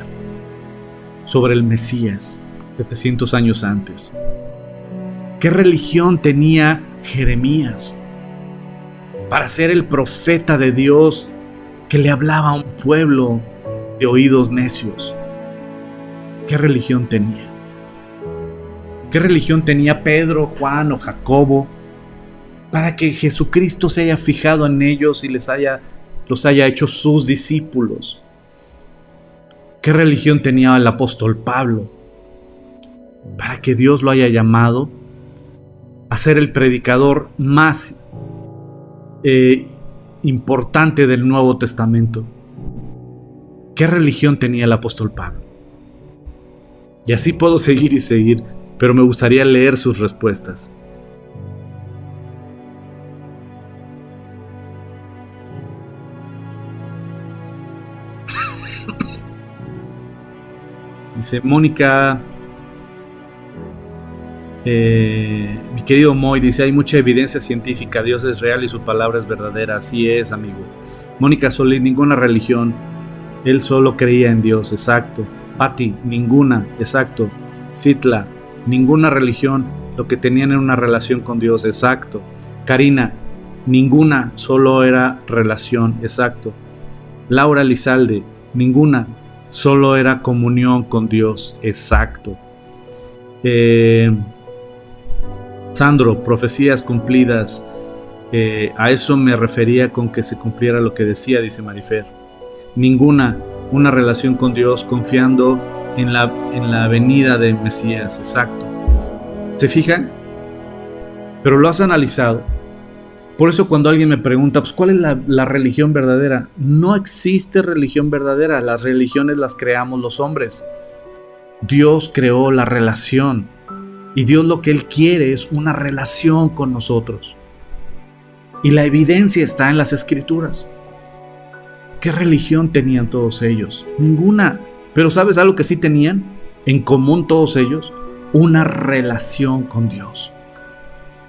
S1: sobre el Mesías 700 años antes. ¿Qué religión tenía Jeremías? Para ser el profeta de Dios que le hablaba a un pueblo de oídos necios. ¿Qué religión tenía? ¿Qué religión tenía Pedro, Juan o Jacobo para que Jesucristo se haya fijado en ellos y los haya hecho sus discípulos? ¿Qué religión tenía el apóstol Pablo para que Dios lo haya llamado a ser el predicador más importante del Nuevo Testamento? ¿Qué religión tenía el apóstol Pablo? Y así puedo seguir y seguir, pero me gustaría leer sus respuestas. Dice Mónica, mi querido Moy, dice, hay mucha evidencia científica, Dios es real y su palabra es verdadera. Así es, amigo. Mónica Solís, ninguna religión, él solo creía en Dios. Exacto. Pati, ninguna. Exacto. Citla, ninguna religión, lo que tenían era una relación con Dios. Exacto. Karina, ninguna, solo era relación. Exacto. Laura Lizalde, ninguna, solo era comunión con Dios. Exacto. Sandro, profecías cumplidas. A eso me refería con que se cumpliera lo que decía, dice Marifer. Ninguna, una relación con Dios confiando en la venida del Mesías. Exacto. ¿Se fijan? Pero lo has analizado. Por eso cuando alguien me pregunta, pues, ¿cuál es la religión verdadera? No existe religión verdadera. Las religiones las creamos los hombres. Dios creó la relación. Y Dios lo que Él quiere es una relación con nosotros. Y la evidencia está en las Escrituras. ¿Qué religión tenían todos ellos? Ninguna. Pero ¿sabes algo que sí tenían en común todos ellos? Una relación con Dios.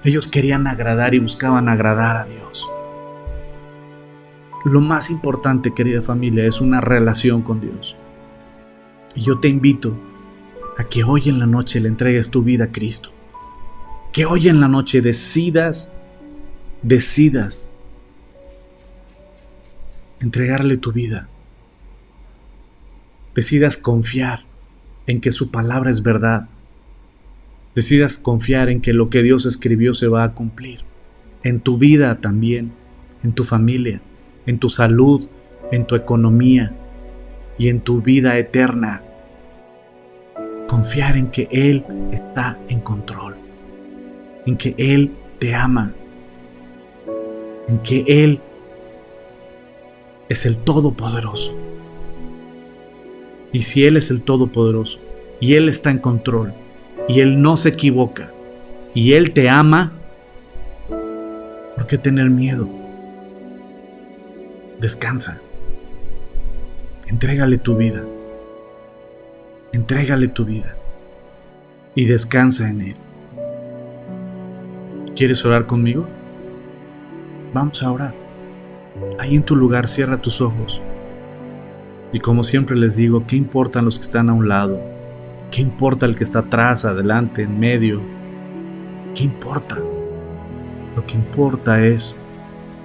S1: Ellos querían agradar y buscaban agradar a Dios. Lo más importante, querida familia, es una relación con Dios. Y yo te invito a que hoy en la noche le entregues tu vida a Cristo. Que hoy en la noche decidas entregarle tu vida. Decidas confiar en que su palabra es verdad. Decidas confiar en que lo que Dios escribió se va a cumplir. En tu vida también, en tu familia, en tu salud, en tu economía y en tu vida eterna. Confiar en que Él está en control, en que Él te ama, en que Él es el Todopoderoso. Y si Él es el Todopoderoso, y Él está en control, y Él no se equivoca, y Él te ama, ¿por qué tener miedo? Descansa. Entrégale tu vida. Entrégale tu vida. Y descansa en Él. ¿Quieres orar conmigo? Vamos a orar. Ahí en tu lugar, cierra tus ojos. Y como siempre les digo, ¿qué importan los que están a un lado? ¿Qué importa el que está atrás, adelante, en medio? ¿Qué importa? Lo que importa es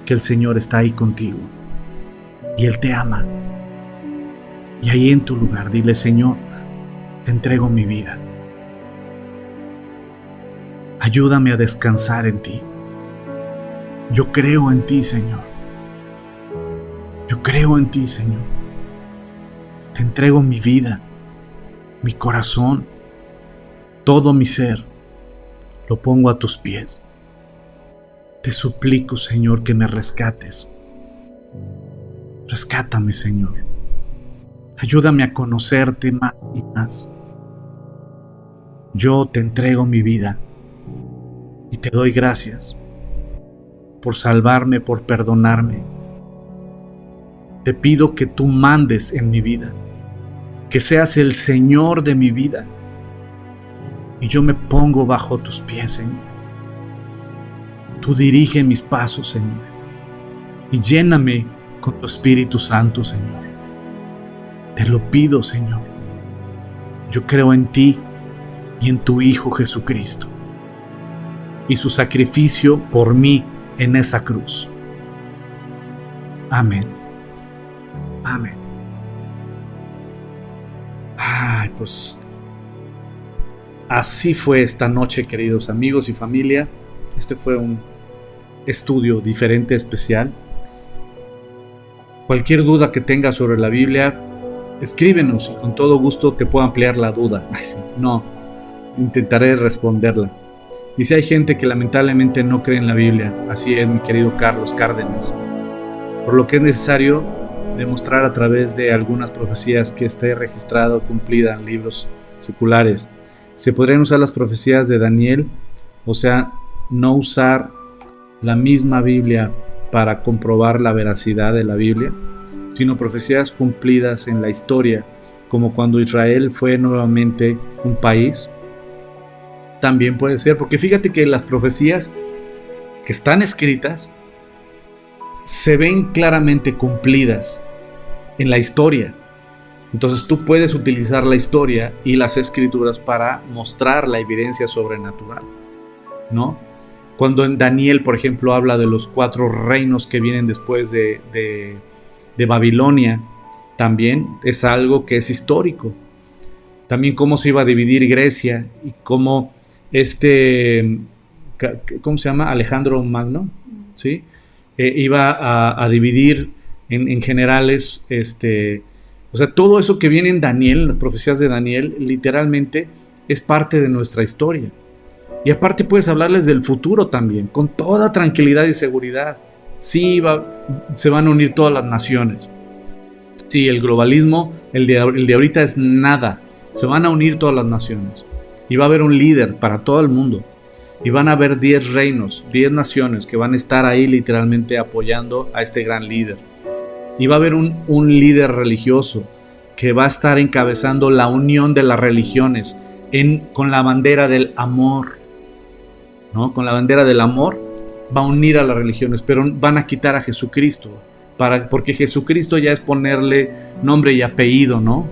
S1: que el Señor está ahí contigo. Y Él te ama. Y ahí en tu lugar, dile: Señor, te entrego mi vida. Ayúdame a descansar en ti. Yo creo en ti, Señor. Yo creo en ti, Señor. Te entrego mi vida, mi corazón, todo mi ser. Lo pongo a tus pies. Te suplico, Señor, que me rescates. Rescátame, Señor. Ayúdame a conocerte más y más. Yo te entrego mi vida y te doy gracias por salvarme, por perdonarme. Te pido que tú mandes en mi vida, que seas el Señor de mi vida. Y yo me pongo bajo tus pies, Señor. Tú dirige mis pasos, Señor. Y lléname con tu Espíritu Santo, Señor. Te lo pido, Señor. Yo creo en ti y en tu Hijo Jesucristo y su sacrificio por mí en esa cruz. Amén. Amén. Ay, pues así fue esta noche, queridos amigos y familia. Este fue un estudio diferente, especial. Cualquier duda que tengas sobre la Biblia, escríbenos y con todo gusto te puedo ampliar la duda. Ay, sí, no, intentaré responderla. Y si hay gente que lamentablemente no cree en la Biblia, así es, mi querido Carlos Cárdenas, por lo que es necesario demostrar a través de algunas profecías que esté registrada o cumplida en libros seculares. Se podrían usar las profecías de Daniel, o sea, no usar la misma Biblia para comprobar la veracidad de la Biblia, sino profecías cumplidas en la historia, como cuando Israel fue nuevamente un país. También puede ser, porque fíjate que las profecías que están escritas se ven claramente cumplidas en la historia. Entonces tú puedes utilizar la historia y las escrituras para mostrar la evidencia sobrenatural, ¿no? Cuando en Daniel, por ejemplo, habla de los 4 reinos que vienen después de Babilonia, también es algo que es histórico. También cómo se iba a dividir Grecia y cómo ¿cómo se llama? Alejandro Magno, ¿sí? Iba a dividir en generales, o sea, todo eso que viene en Daniel, en las profecías de Daniel, literalmente es parte de nuestra historia. Y aparte puedes hablarles del futuro también, con toda tranquilidad y seguridad. Sí, se van a unir todas las naciones. Sí, el globalismo, el de ahorita es nada. Se van a unir todas las naciones. Y va a haber un líder para todo el mundo. Y van a haber 10 reinos, 10 naciones que van a estar ahí literalmente apoyando a este gran líder. Y va a haber un líder religioso que va a estar encabezando la unión de las religiones con la bandera del amor, ¿no? Con la bandera del amor va a unir a las religiones, pero van a quitar a Jesucristo, porque Jesucristo ya es ponerle nombre y apellido, ¿no?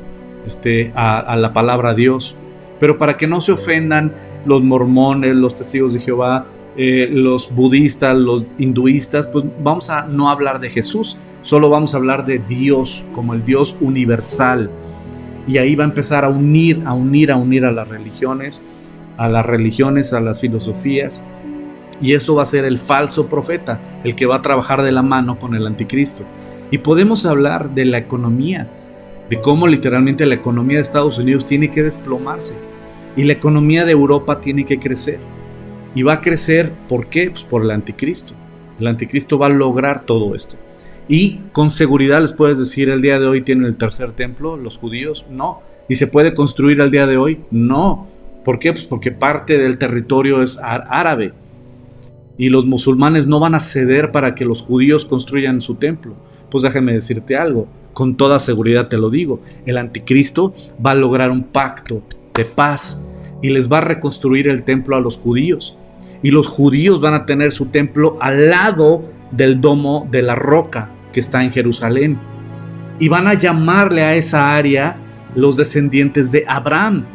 S1: A la palabra Dios. Pero para que no se ofendan los mormones, los testigos de Jehová, los budistas, los hinduistas, pues vamos a no hablar de Jesús, solo vamos a hablar de Dios como el Dios universal. y ahí va a empezar a unir a las religiones, a las filosofías, y esto va a ser el falso profeta, el que va a trabajar de la mano con el anticristo. Y podemos hablar de la economía, de cómo literalmente la economía de Estados Unidos tiene que desplomarse y la economía de Europa tiene que crecer. Y va a crecer, ¿por qué? Pues por el anticristo. El anticristo va a lograr todo esto. Y con seguridad les puedes decir, el día de hoy tienen el tercer templo, los judíos, no. ¿Y se puede construir al día de hoy? No. ¿Por qué? Pues porque parte del territorio es árabe. Y los musulmanes no van a ceder para que los judíos construyan su templo. Pues déjame decirte algo, con toda seguridad te lo digo, el anticristo va a lograr un pacto de paz y les va a reconstruir el templo a los judíos. Y los judíos van a tener su templo al lado del domo de la roca que está en Jerusalén. Y van a llamarle a esa área los descendientes de Abraham,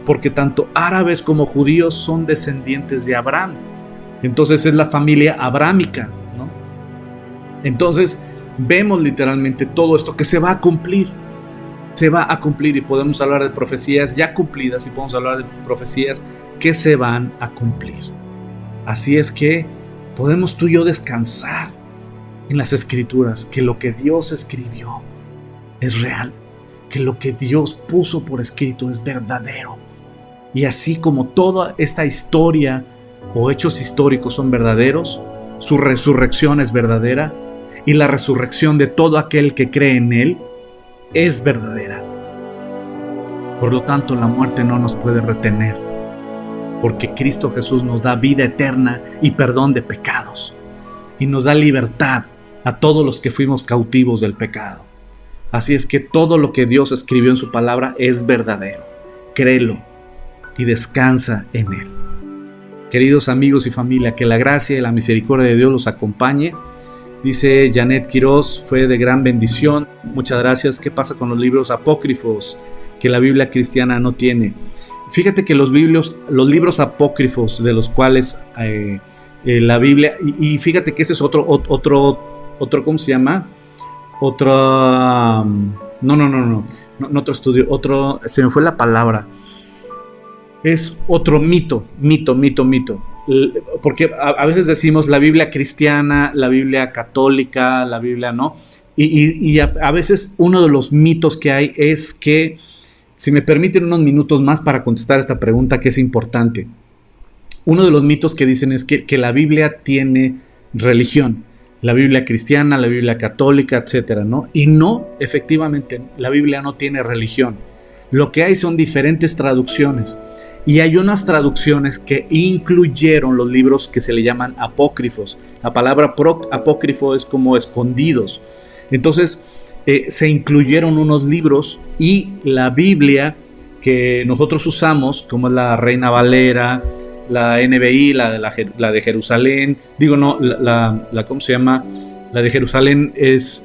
S1: porque tanto árabes como judíos son descendientes de Abraham. Entonces es la familia abrámica, ¿no? Entonces vemos literalmente todo esto que se va a cumplir. Se va a cumplir y podemos hablar de profecías ya cumplidas y podemos hablar de profecías que se van a cumplir. Así es que podemos tú y yo descansar en las escrituras, que lo que Dios escribió es real, que lo que Dios puso por escrito es verdadero. Y así como toda esta historia o hechos históricos son verdaderos, su resurrección es verdadera y la resurrección de todo aquel que cree en Él es verdadera. Por lo tanto, la muerte no nos puede retener, porque Cristo Jesús nos da vida eterna y perdón de pecados, y nos da libertad a todos los que fuimos cautivos del pecado. Así es que todo lo que Dios escribió en su palabra es verdadero. Créelo y descansa en Él. Queridos amigos y familia, que la gracia y la misericordia de Dios los acompañe. Dice Janet Quiroz, fue de gran bendición. Muchas gracias. ¿Qué pasa con los libros apócrifos que la Biblia cristiana no tiene? Fíjate que los libros apócrifos de los cuales la Biblia, y fíjate que ese es otro, ¿cómo se llama? No otro estudio, se me fue la palabra. Es otro mito. Porque a veces decimos la Biblia cristiana, la Biblia católica, la Biblia no. Y a veces uno de los mitos que hay es que, si me permiten unos minutos más para contestar esta pregunta que es importante. Uno de los mitos que dicen es que la Biblia tiene religión. La Biblia cristiana, la Biblia católica, etcétera, ¿no? Y no, efectivamente, la Biblia no tiene religión. Lo que hay son diferentes traducciones. Y hay unas traducciones que incluyeron los libros que se le llaman apócrifos. La palabra apócrifo es como escondidos. Entonces, se incluyeron unos libros y la Biblia que nosotros usamos, como es la Reina Valera, la NBI, la de Jerusalén, ¿cómo se llama? La de Jerusalén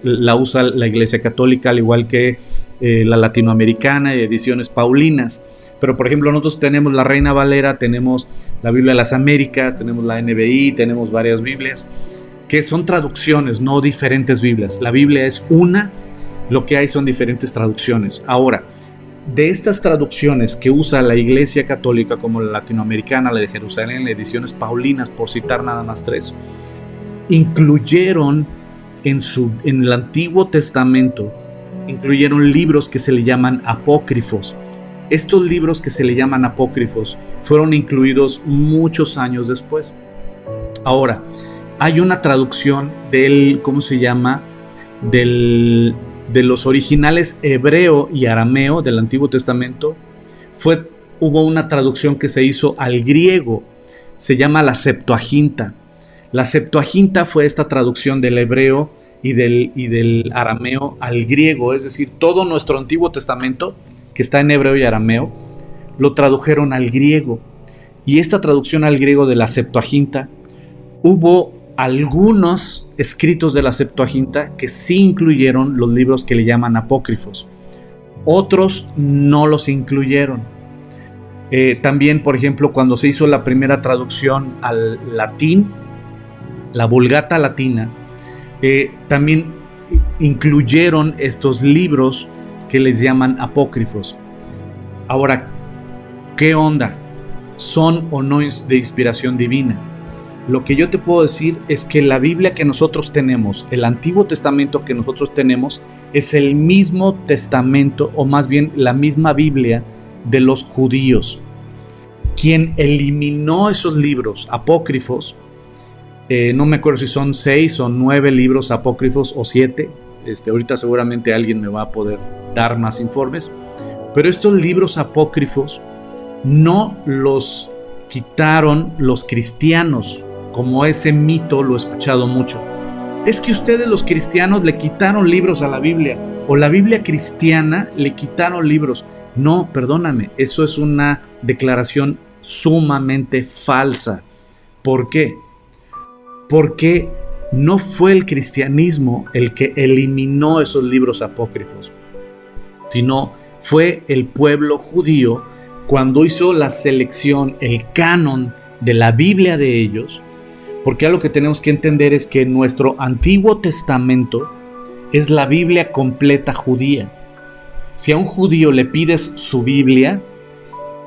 S1: la usa la Iglesia Católica, al igual que la latinoamericana y ediciones paulinas. Pero, por ejemplo, nosotros tenemos la Reina Valera, tenemos la Biblia de las Américas, tenemos la NBI, tenemos varias Biblias, que son traducciones, no diferentes Biblias. La Biblia es una, lo que hay son diferentes traducciones. Ahora, de estas traducciones que usa la Iglesia Católica, como la latinoamericana, la de Jerusalén, las ediciones paulinas, por citar nada más 3, incluyeron en el Antiguo Testamento, incluyeron libros que se le llaman apócrifos. Estos libros que se le llaman apócrifos fueron incluidos muchos años después. Ahora, hay una traducción de los originales hebreo y arameo del Antiguo Testamento. Hubo una traducción que se hizo al griego, se llama la Septuaginta. La Septuaginta fue esta traducción del hebreo y del arameo al griego, es decir, todo nuestro Antiguo Testamento, que está en hebreo y arameo, lo tradujeron al griego. Y esta traducción al griego de la Septuaginta, hubo algunos escritos de la Septuaginta que sí incluyeron los libros que le llaman apócrifos. Otros no los incluyeron. También, por ejemplo, cuando se hizo la primera traducción al latín, la Vulgata latina, también incluyeron estos libros que les llaman apócrifos. Ahora, ¿qué onda? ¿Son o no de inspiración divina? Lo que yo te puedo decir es que la Biblia que nosotros tenemos, el Antiguo Testamento que nosotros tenemos, es el mismo testamento, o más bien la misma Biblia de los judíos. Quien eliminó esos libros apócrifos, no me acuerdo si son 6 o 9 libros apócrifos o 7, ahorita seguramente alguien me va a poder dar más informes, pero estos libros apócrifos no los quitaron los cristianos, como ese mito lo he escuchado mucho. Es que ustedes los cristianos le quitaron libros a la Biblia, o la Biblia cristiana le quitaron libros. No, perdóname, eso es una declaración sumamente falsa. ¿Por qué? Porque no fue el cristianismo el que eliminó esos libros apócrifos, sino fue el pueblo judío cuando hizo la selección, el canon de la Biblia de ellos. Porque algo que tenemos que entender es que nuestro Antiguo Testamento es la Biblia completa judía. Si a un judío le pides su Biblia,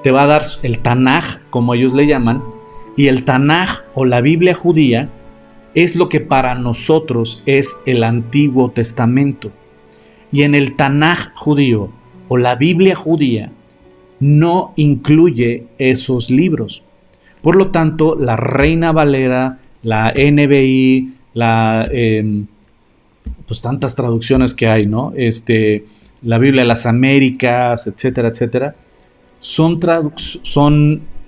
S1: te va a dar el Tanaj, como ellos le llaman, y el Tanaj o la Biblia judía es lo que para nosotros es el Antiguo Testamento. Y en el Tanaj judío o la Biblia judía no incluye esos libros. Por lo tanto, la Reina Valera, la NBI, pues tantas traducciones que hay, ¿no? La Biblia de las Américas, etcétera, etcétera, son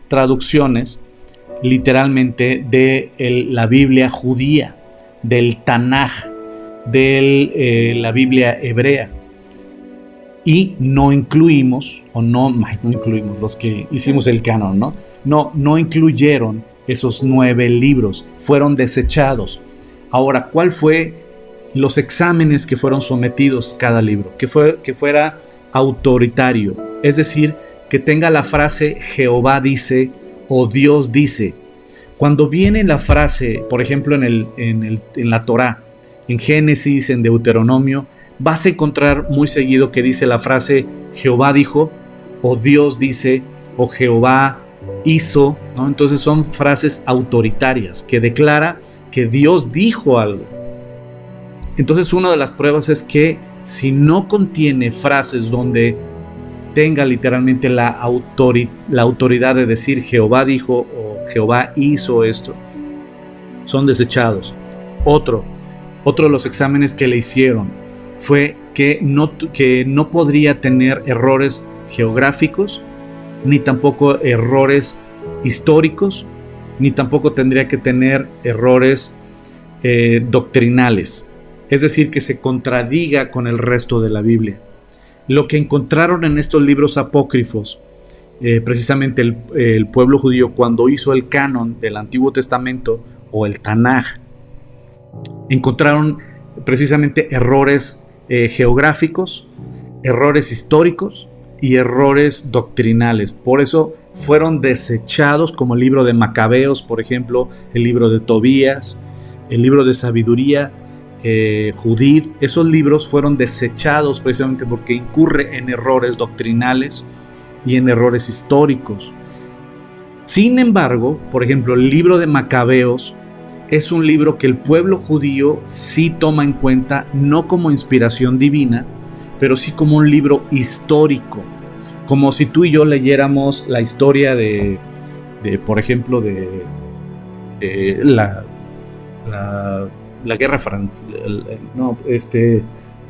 S1: traducciones literalmente de la Biblia judía, del Tanaj, de la Biblia hebrea. Y no incluimos, los que hicimos el canon, ¿no? No incluyeron esos 9 libros, fueron desechados. Ahora, ¿cuál fue los exámenes que fueron sometidos cada libro? Que fuera autoritario, es decir, que tenga la frase Jehová dice o Dios dice. Cuando viene la frase, por ejemplo, en la Torá, en Génesis, en Deuteronomio, vas a encontrar muy seguido que dice la frase Jehová dijo, o Dios dice, o Jehová hizo, ¿no? Entonces son frases autoritarias que declara que Dios dijo algo. Entonces una de las pruebas es que si no contiene frases donde tenga literalmente la autoridad de decir Jehová dijo o Jehová hizo esto, son desechados. Otro de los exámenes que le hicieron fue que no podría tener errores geográficos, ni tampoco errores históricos, ni tampoco tendría que tener errores doctrinales. Es decir, que se contradiga con el resto de la Biblia. Lo que encontraron en estos libros apócrifos, precisamente el pueblo judío cuando hizo el canon del Antiguo Testamento o el Tanaj, encontraron precisamente errores geográficos, errores históricos y errores doctrinales. Por eso fueron desechados, como el libro de Macabeos, por ejemplo, el libro de Tobías, el libro de Sabiduría, Judith. Esos libros fueron desechados precisamente porque incurre en errores doctrinales y en errores históricos. Sin embargo, por ejemplo, el libro de Macabeos es un libro que el pueblo judío sí toma en cuenta, no como inspiración divina, pero sí como un libro histórico, como si tú y yo leyéramos la historia de por ejemplo, de la guerra francesa.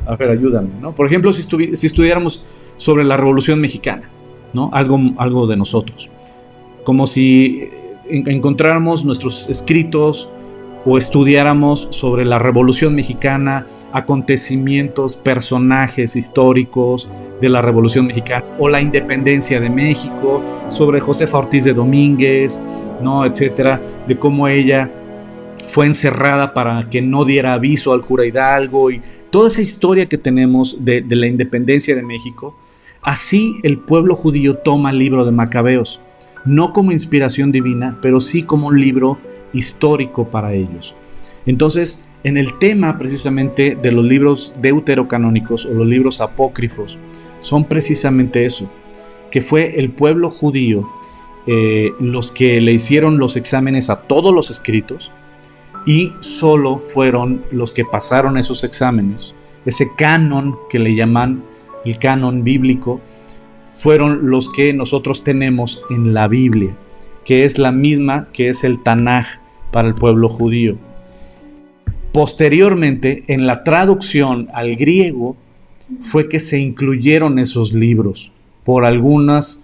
S1: A ver, ayúdame, ¿no? Por ejemplo, si estudiáramos sobre la Revolución Mexicana, ¿no? Algo de nosotros, como si encontráramos nuestros escritos o estudiáramos sobre la Revolución Mexicana, acontecimientos, personajes históricos de la Revolución Mexicana, o la independencia de México, sobre Josefa Ortiz de Domínguez, ¿no? Etcétera, de cómo ella fue encerrada para que no diera aviso al cura Hidalgo, y toda esa historia que tenemos de la independencia de México. Así el pueblo judío toma el libro de Macabeos, no como inspiración divina, pero sí como un libro histórico para ellos. Entonces, en el tema precisamente de los libros deuterocanónicos o los libros apócrifos, son precisamente eso, que fue el pueblo judío los que le hicieron los exámenes a todos los escritos, y solo fueron los que pasaron esos exámenes, ese canon que le llaman el canon bíblico, fueron los que nosotros tenemos en la Biblia, que es la misma que es el Tanaj para el pueblo judío. Posteriormente, en la traducción al griego, fue que se incluyeron esos libros por algunas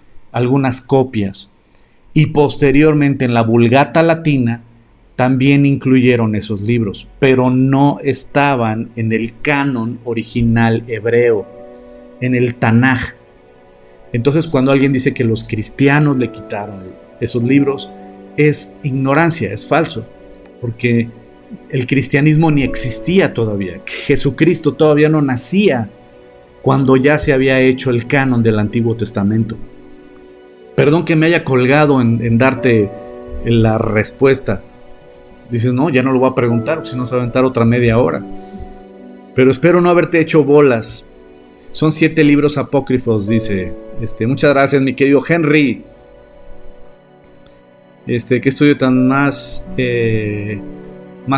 S1: copias, y posteriormente en la Vulgata Latina también incluyeron esos libros, pero no estaban en el canon original hebreo, en el Tanaj. Entonces, cuando alguien dice que los cristianos le quitaron esos libros, es ignorancia, es falso, porque el cristianismo ni existía todavía. Jesucristo todavía no nacía cuando ya se había hecho el canon del Antiguo Testamento. Perdón que me haya colgado en darte la respuesta. Dices, no, ya no lo voy a preguntar, si no se va a aventar otra media hora. Pero espero no haberte hecho bolas. Son 7 libros apócrifos, dice. Muchas gracias, mi querido Henry. Qué estudio tan más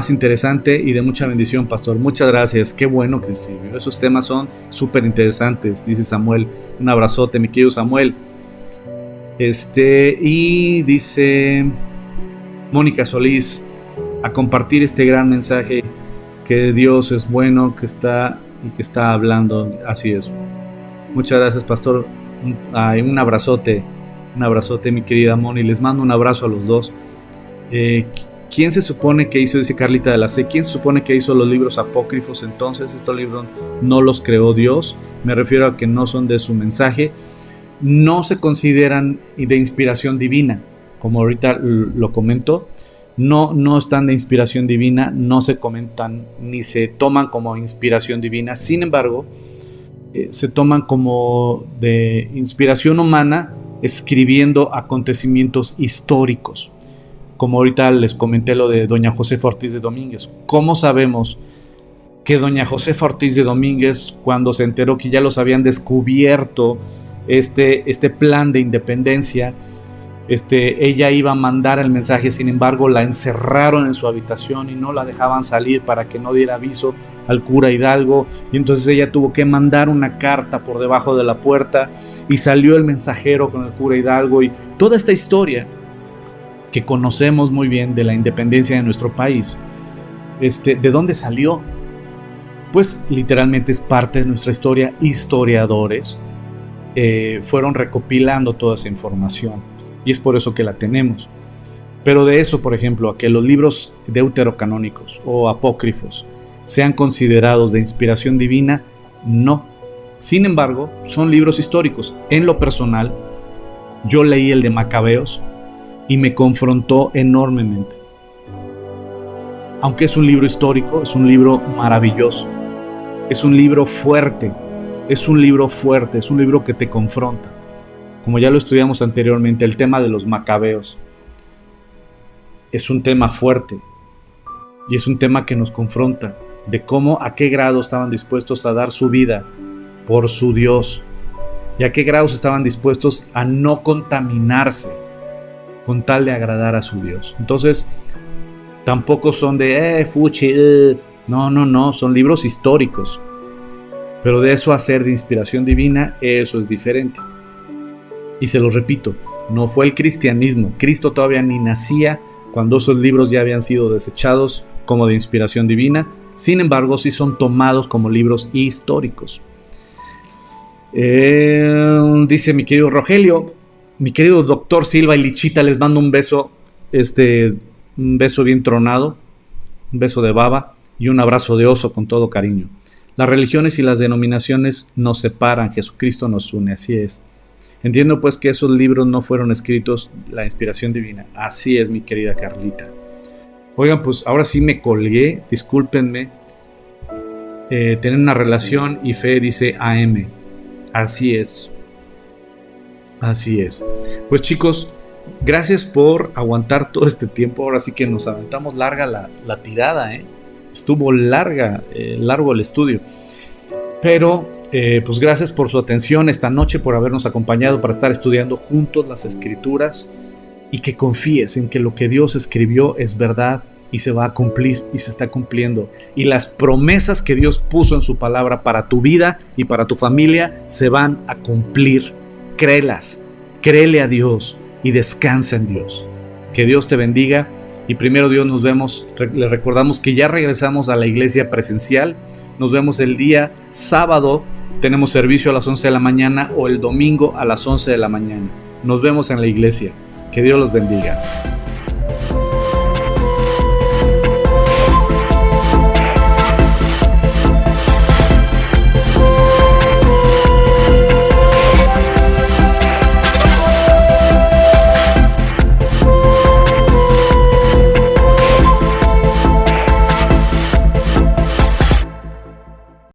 S1: interesante y de mucha bendición, pastor. Muchas gracias, qué bueno que sí. Esos temas son súper interesantes, dice Samuel. Un abrazote, mi querido Samuel. Y dice Mónica Solís, a compartir este gran mensaje, que Dios es bueno, que está hablando. Así es. Muchas gracias, pastor. Un abrazote, mi querida Moni. Les mando un abrazo a los dos. ¿Quién se supone que hizo, dice Carlita de la C, quién se supone que hizo los libros apócrifos entonces? Estos libros no los creó Dios. Me refiero a que no son de su mensaje. No se consideran de inspiración divina, como ahorita lo comento. No están de inspiración divina, no se comentan ni se toman como inspiración divina. Sin embargo, se toman como de inspiración humana, escribiendo acontecimientos históricos. Como ahorita les comenté lo de doña Josefa Ortiz de Domínguez. ¿Cómo sabemos que doña Josefa Ortiz de Domínguez, cuando se enteró que ya los habían descubierto este plan de independencia, ella iba a mandar el mensaje? Sin embargo, la encerraron en su habitación y no la dejaban salir para que no diera aviso al cura Hidalgo, y entonces ella tuvo que mandar una carta por debajo de la puerta, y salió el mensajero con el cura Hidalgo, y toda esta historia que conocemos muy bien de la independencia de nuestro país, ¿de dónde salió? Pues literalmente es parte de nuestra historia. Historiadores fueron recopilando toda esa información, y es por eso que la tenemos. Pero de eso, por ejemplo, a que los libros deuterocanónicos o apócrifos sean considerados de inspiración divina, no. Sin embargo, son libros históricos. En lo personal, yo leí el de Macabeos y me confrontó enormemente. Aunque es un libro histórico, es un libro maravilloso, es un libro fuerte, es un libro que te confronta. Como ya lo estudiamos anteriormente, el tema de los Macabeos es un tema fuerte, y es un tema que nos confronta, de cómo, a qué grado estaban dispuestos a dar su vida por su Dios, y a qué grados estaban dispuestos a no contaminarse con tal de agradar a su Dios. Entonces, tampoco son de fuchi, no, son libros históricos, pero de eso a ser de inspiración divina, eso es diferente. Y se los repito, no fue el cristianismo. Cristo todavía ni nacía cuando esos libros ya habían sido desechados como de inspiración divina. Sin embargo, sí son tomados como libros históricos. Dice mi querido Rogelio, mi querido doctor Silva y Lichita, les mando un beso, un beso bien tronado, un beso de baba y un abrazo de oso con todo cariño. Las religiones y las denominaciones nos separan, Jesucristo nos une, así es. Entiendo pues que esos libros no fueron escritos la inspiración divina. Así es, mi querida Carlita. Oigan, pues ahora sí me colgué, discúlpenme. Tener una relación y fe, dice AM. Así es. Así es. Pues chicos, Gracias por aguantar todo este tiempo. Ahora sí que nos aventamos larga la tirada, Estuvo largo el estudio. Pero pues gracias por su atención esta noche, por habernos acompañado para estar estudiando juntos las Escrituras, y que confíes en que lo que Dios escribió es verdad y se va a cumplir y se está cumpliendo. Y las promesas que Dios puso en su palabra para tu vida y para tu familia se van a cumplir. Créelas, créele a Dios y descansa en Dios. Que Dios te bendiga. Y primero Dios, nos vemos. Les recordamos que ya regresamos a la iglesia presencial. Nos vemos el día sábado. Tenemos servicio a las 11 de la mañana o el domingo a las 11 de la mañana. Nos vemos en la iglesia. Que Dios los bendiga.